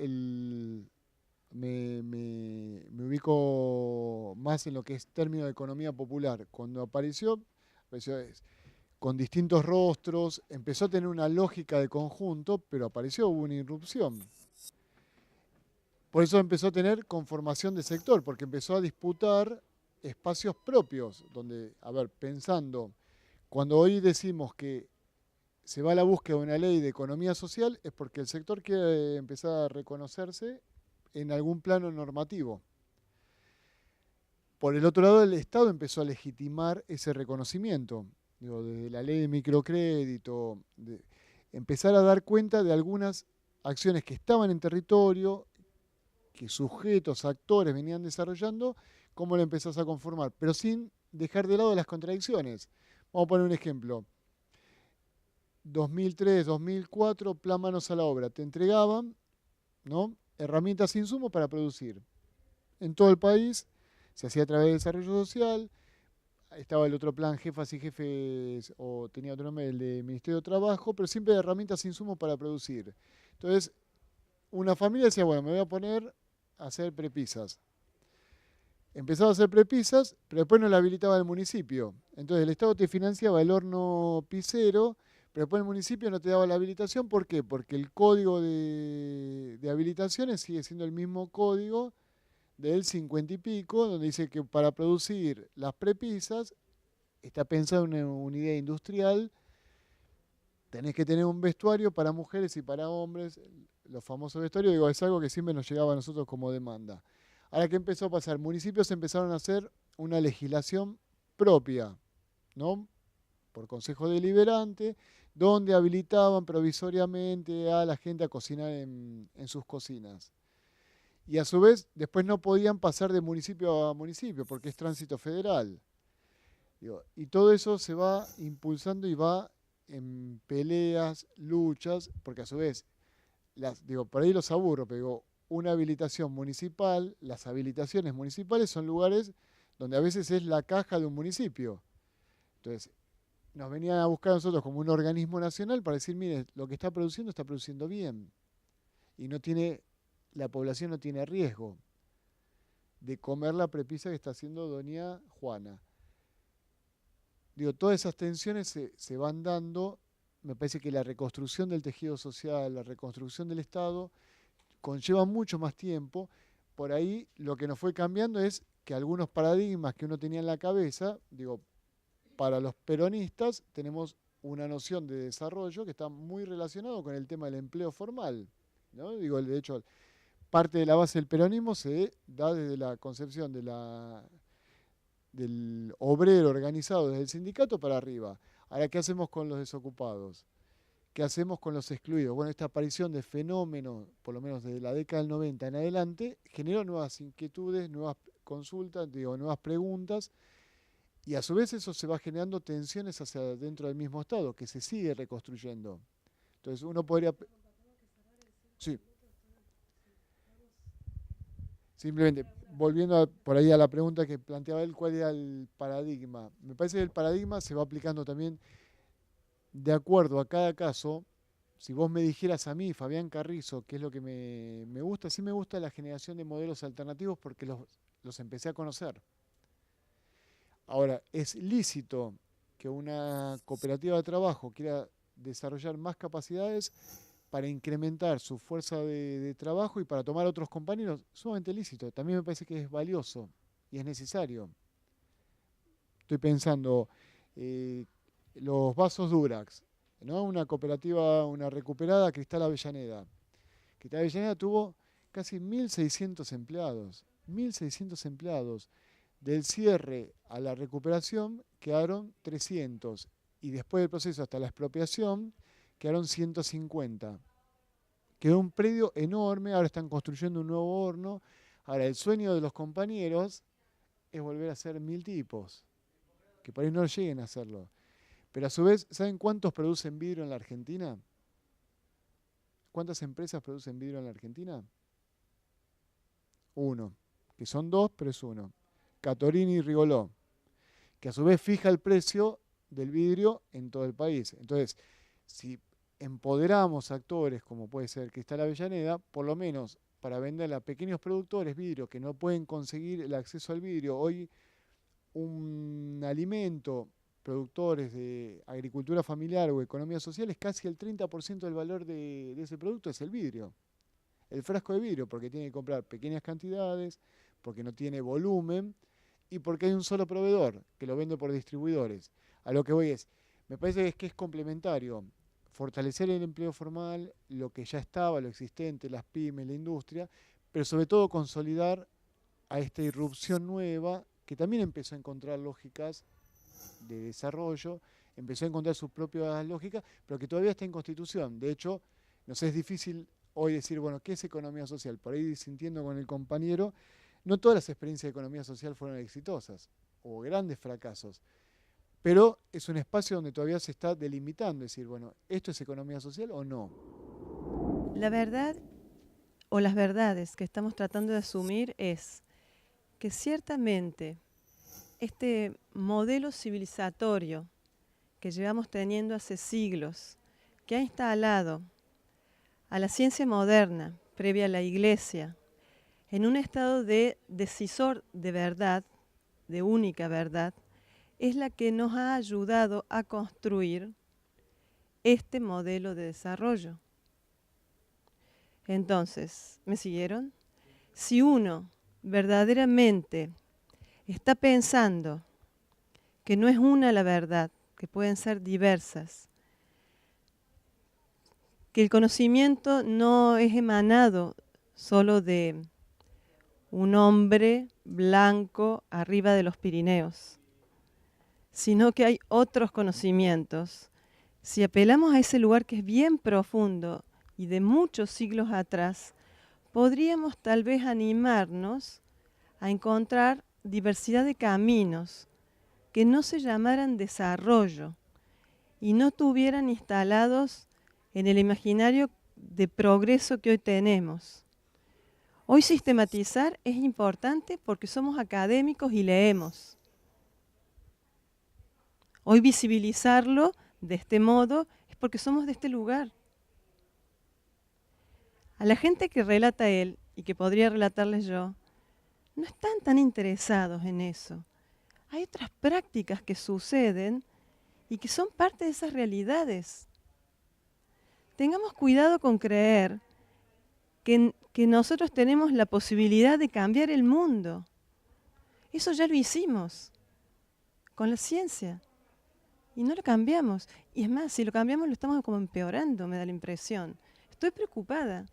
me ubico más en lo que es término de economía popular. Cuando apareció con distintos rostros, empezó a tener una lógica de conjunto, pero hubo una irrupción. Por eso empezó a tener conformación de sector, porque empezó a disputar espacios propios, donde, a ver, pensando, cuando hoy decimos que se va a la búsqueda de una ley de economía social, es porque el sector quiere empezar a reconocerse en algún plano normativo. Por el otro lado, el Estado empezó a legitimar ese reconocimiento, digo, desde la ley de microcrédito, empezar a dar cuenta de algunas acciones que estaban en territorio, que sujetos, actores venían desarrollando, cómo lo empezás a conformar, pero sin dejar de lado las contradicciones. Vamos a poner un ejemplo. 2003, 2004, plan manos a la obra. Te entregaban, ¿no?, herramientas e insumos para producir. En todo el país se hacía a través del desarrollo social. Estaba el otro plan jefas y jefes, o tenía otro nombre, el de Ministerio de Trabajo, pero siempre herramientas e insumos para producir. Entonces, una familia decía, bueno, me voy a poner a hacer prepisas. Empezaba a hacer prepisas, pero después no la habilitaba el municipio. Entonces el Estado te financiaba el horno pisero, pero después el municipio no te daba la habilitación. ¿Por qué? Porque el código de habilitaciones sigue siendo el mismo código del 50 y pico, donde dice que para producir las prepisas está pensado en una unidad industrial, tenés que tener un vestuario para mujeres y para hombres, los famosos vestuarios, digo, es algo que siempre nos llegaba a nosotros como demanda. Ahora, ¿qué empezó a pasar? Municipios empezaron a hacer una legislación propia, ¿no?, por consejo deliberante, donde habilitaban provisoriamente a la gente a cocinar en sus cocinas. Y a su vez, después no podían pasar de municipio a municipio porque es tránsito federal. Digo, y todo eso se va impulsando y va en peleas, luchas, porque a su vez, por ahí los aburro, pero digo, una habilitación municipal, las habilitaciones municipales son lugares donde a veces es la caja de un municipio. Entonces, nos venían a buscar a nosotros como un organismo nacional para decir, mire, lo que está produciendo bien. Y la población no tiene riesgo de comer la prepisa que está haciendo doña Juana. Digo, todas esas tensiones se van dando. Me parece que la reconstrucción del tejido social, la reconstrucción del Estado, conlleva mucho más tiempo. Por ahí lo que nos fue cambiando es que algunos paradigmas que uno tenía en la cabeza, digo, para los peronistas tenemos una noción de desarrollo que está muy relacionado con el tema del empleo formal, ¿no? Digo, de hecho, parte de la base del peronismo se da desde la concepción del obrero organizado desde el sindicato para arriba. Ahora, ¿qué hacemos con los desocupados? ¿Qué hacemos con los excluidos? Bueno, esta aparición de fenómenos, por lo menos desde la década del 90 en adelante, generó nuevas inquietudes, nuevas consultas, nuevas preguntas, y a su vez eso se va generando tensiones hacia dentro del mismo Estado, que se sigue reconstruyendo. Entonces uno podría... Sí. Simplemente, volviendo por ahí a la pregunta que planteaba él, ¿cuál era el paradigma? Me parece que el paradigma se va aplicando también de acuerdo a cada caso. Si vos me dijeras a mí, Fabián Carrizo, qué es lo que me gusta, sí me gusta la generación de modelos alternativos porque los empecé a conocer. Ahora, es lícito que una cooperativa de trabajo quiera desarrollar más capacidades para incrementar su fuerza de trabajo y para tomar otros compañeros, sumamente lícito. También me parece que es valioso y es necesario. Estoy pensando, los vasos Durax, ¿no? Una cooperativa, una recuperada, Cristal Avellaneda. Cristal Avellaneda tuvo casi 1.600 empleados. 1.600 empleados. Del cierre a la recuperación quedaron 300 y después del proceso hasta la expropiación quedaron 150. Quedó un predio enorme, ahora están construyendo un nuevo horno. Ahora el sueño de los compañeros es volver a hacer 1.000 tipos, que por ahí no lleguen a hacerlo. Pero a su vez, ¿saben cuántos producen vidrio en la Argentina? ¿Cuántas empresas producen vidrio en la Argentina? Uno, que son dos, pero es uno. Catorini y Rigoló, que a su vez fija el precio del vidrio en todo el país. Entonces, si empoderamos actores como puede ser Cristal Avellaneda, por lo menos para venderle a pequeños productores vidrio que no pueden conseguir el acceso al vidrio, hoy un alimento, productores de agricultura familiar o economía social, es casi el 30% del valor de ese producto es el vidrio. El frasco de vidrio, porque tiene que comprar pequeñas cantidades, porque no tiene volumen y porque hay un solo proveedor que lo vende por distribuidores. A lo que voy me parece que es complementario fortalecer el empleo formal, lo que ya estaba, lo existente, las pymes, la industria, pero sobre todo consolidar a esta irrupción nueva que también empezó a encontrar lógicas de desarrollo, empezó a encontrar sus propias lógicas, pero que todavía está en constitución. De hecho, nos es difícil hoy decir, bueno, ¿qué es economía social? Por ahí sintiendo con el compañero, no todas las experiencias de economía social fueron exitosas, hubo grandes fracasos, pero es un espacio donde todavía se está delimitando, es decir, bueno, ¿esto es economía social o no? La verdad o las verdades que estamos tratando de asumir es que ciertamente este modelo civilizatorio que llevamos teniendo hace siglos, que ha instalado a la ciencia moderna, previa a la Iglesia, en un estado de decisor de verdad, de única verdad, es la que nos ha ayudado a construir este modelo de desarrollo. Entonces, ¿me siguieron? Si uno verdaderamente está pensando que no es una la verdad, que pueden ser diversas, que el conocimiento no es emanado solo de un hombre blanco arriba de los Pirineos, sino que hay otros conocimientos. Si apelamos a ese lugar que es bien profundo y de muchos siglos atrás, podríamos tal vez animarnos a encontrar diversidad de caminos que no se llamaran desarrollo y no estuvieran instalados en el imaginario de progreso que hoy tenemos. Hoy sistematizar es importante porque somos académicos y leemos. Hoy visibilizarlo de este modo es porque somos de este lugar. A la gente que relata él y que podría relatarles yo, no están tan interesados en eso. Hay otras prácticas que suceden y que son parte de esas realidades. Tengamos cuidado con creer que nosotros tenemos la posibilidad de cambiar el mundo. Eso ya lo hicimos con la ciencia y no lo cambiamos. Y es más, si lo cambiamos lo estamos como empeorando, me da la impresión. Estoy preocupada.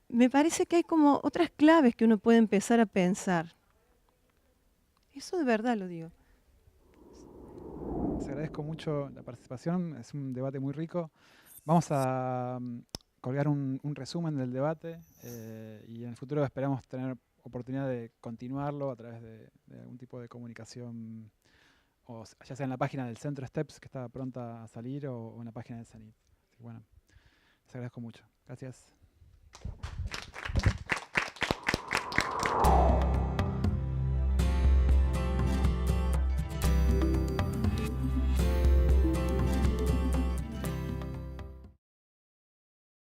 Me parece que hay como otras claves que uno puede empezar a pensar. Eso de verdad lo digo. Les agradezco mucho la participación, es un debate muy rico. Vamos a colgar un resumen del debate y en el futuro esperamos tener oportunidad de continuarlo a través de algún tipo de comunicación, o ya sea en la página del Centro STEPS, que está pronta a salir, o en la página del CENIT. Así que bueno, les agradezco mucho. Gracias.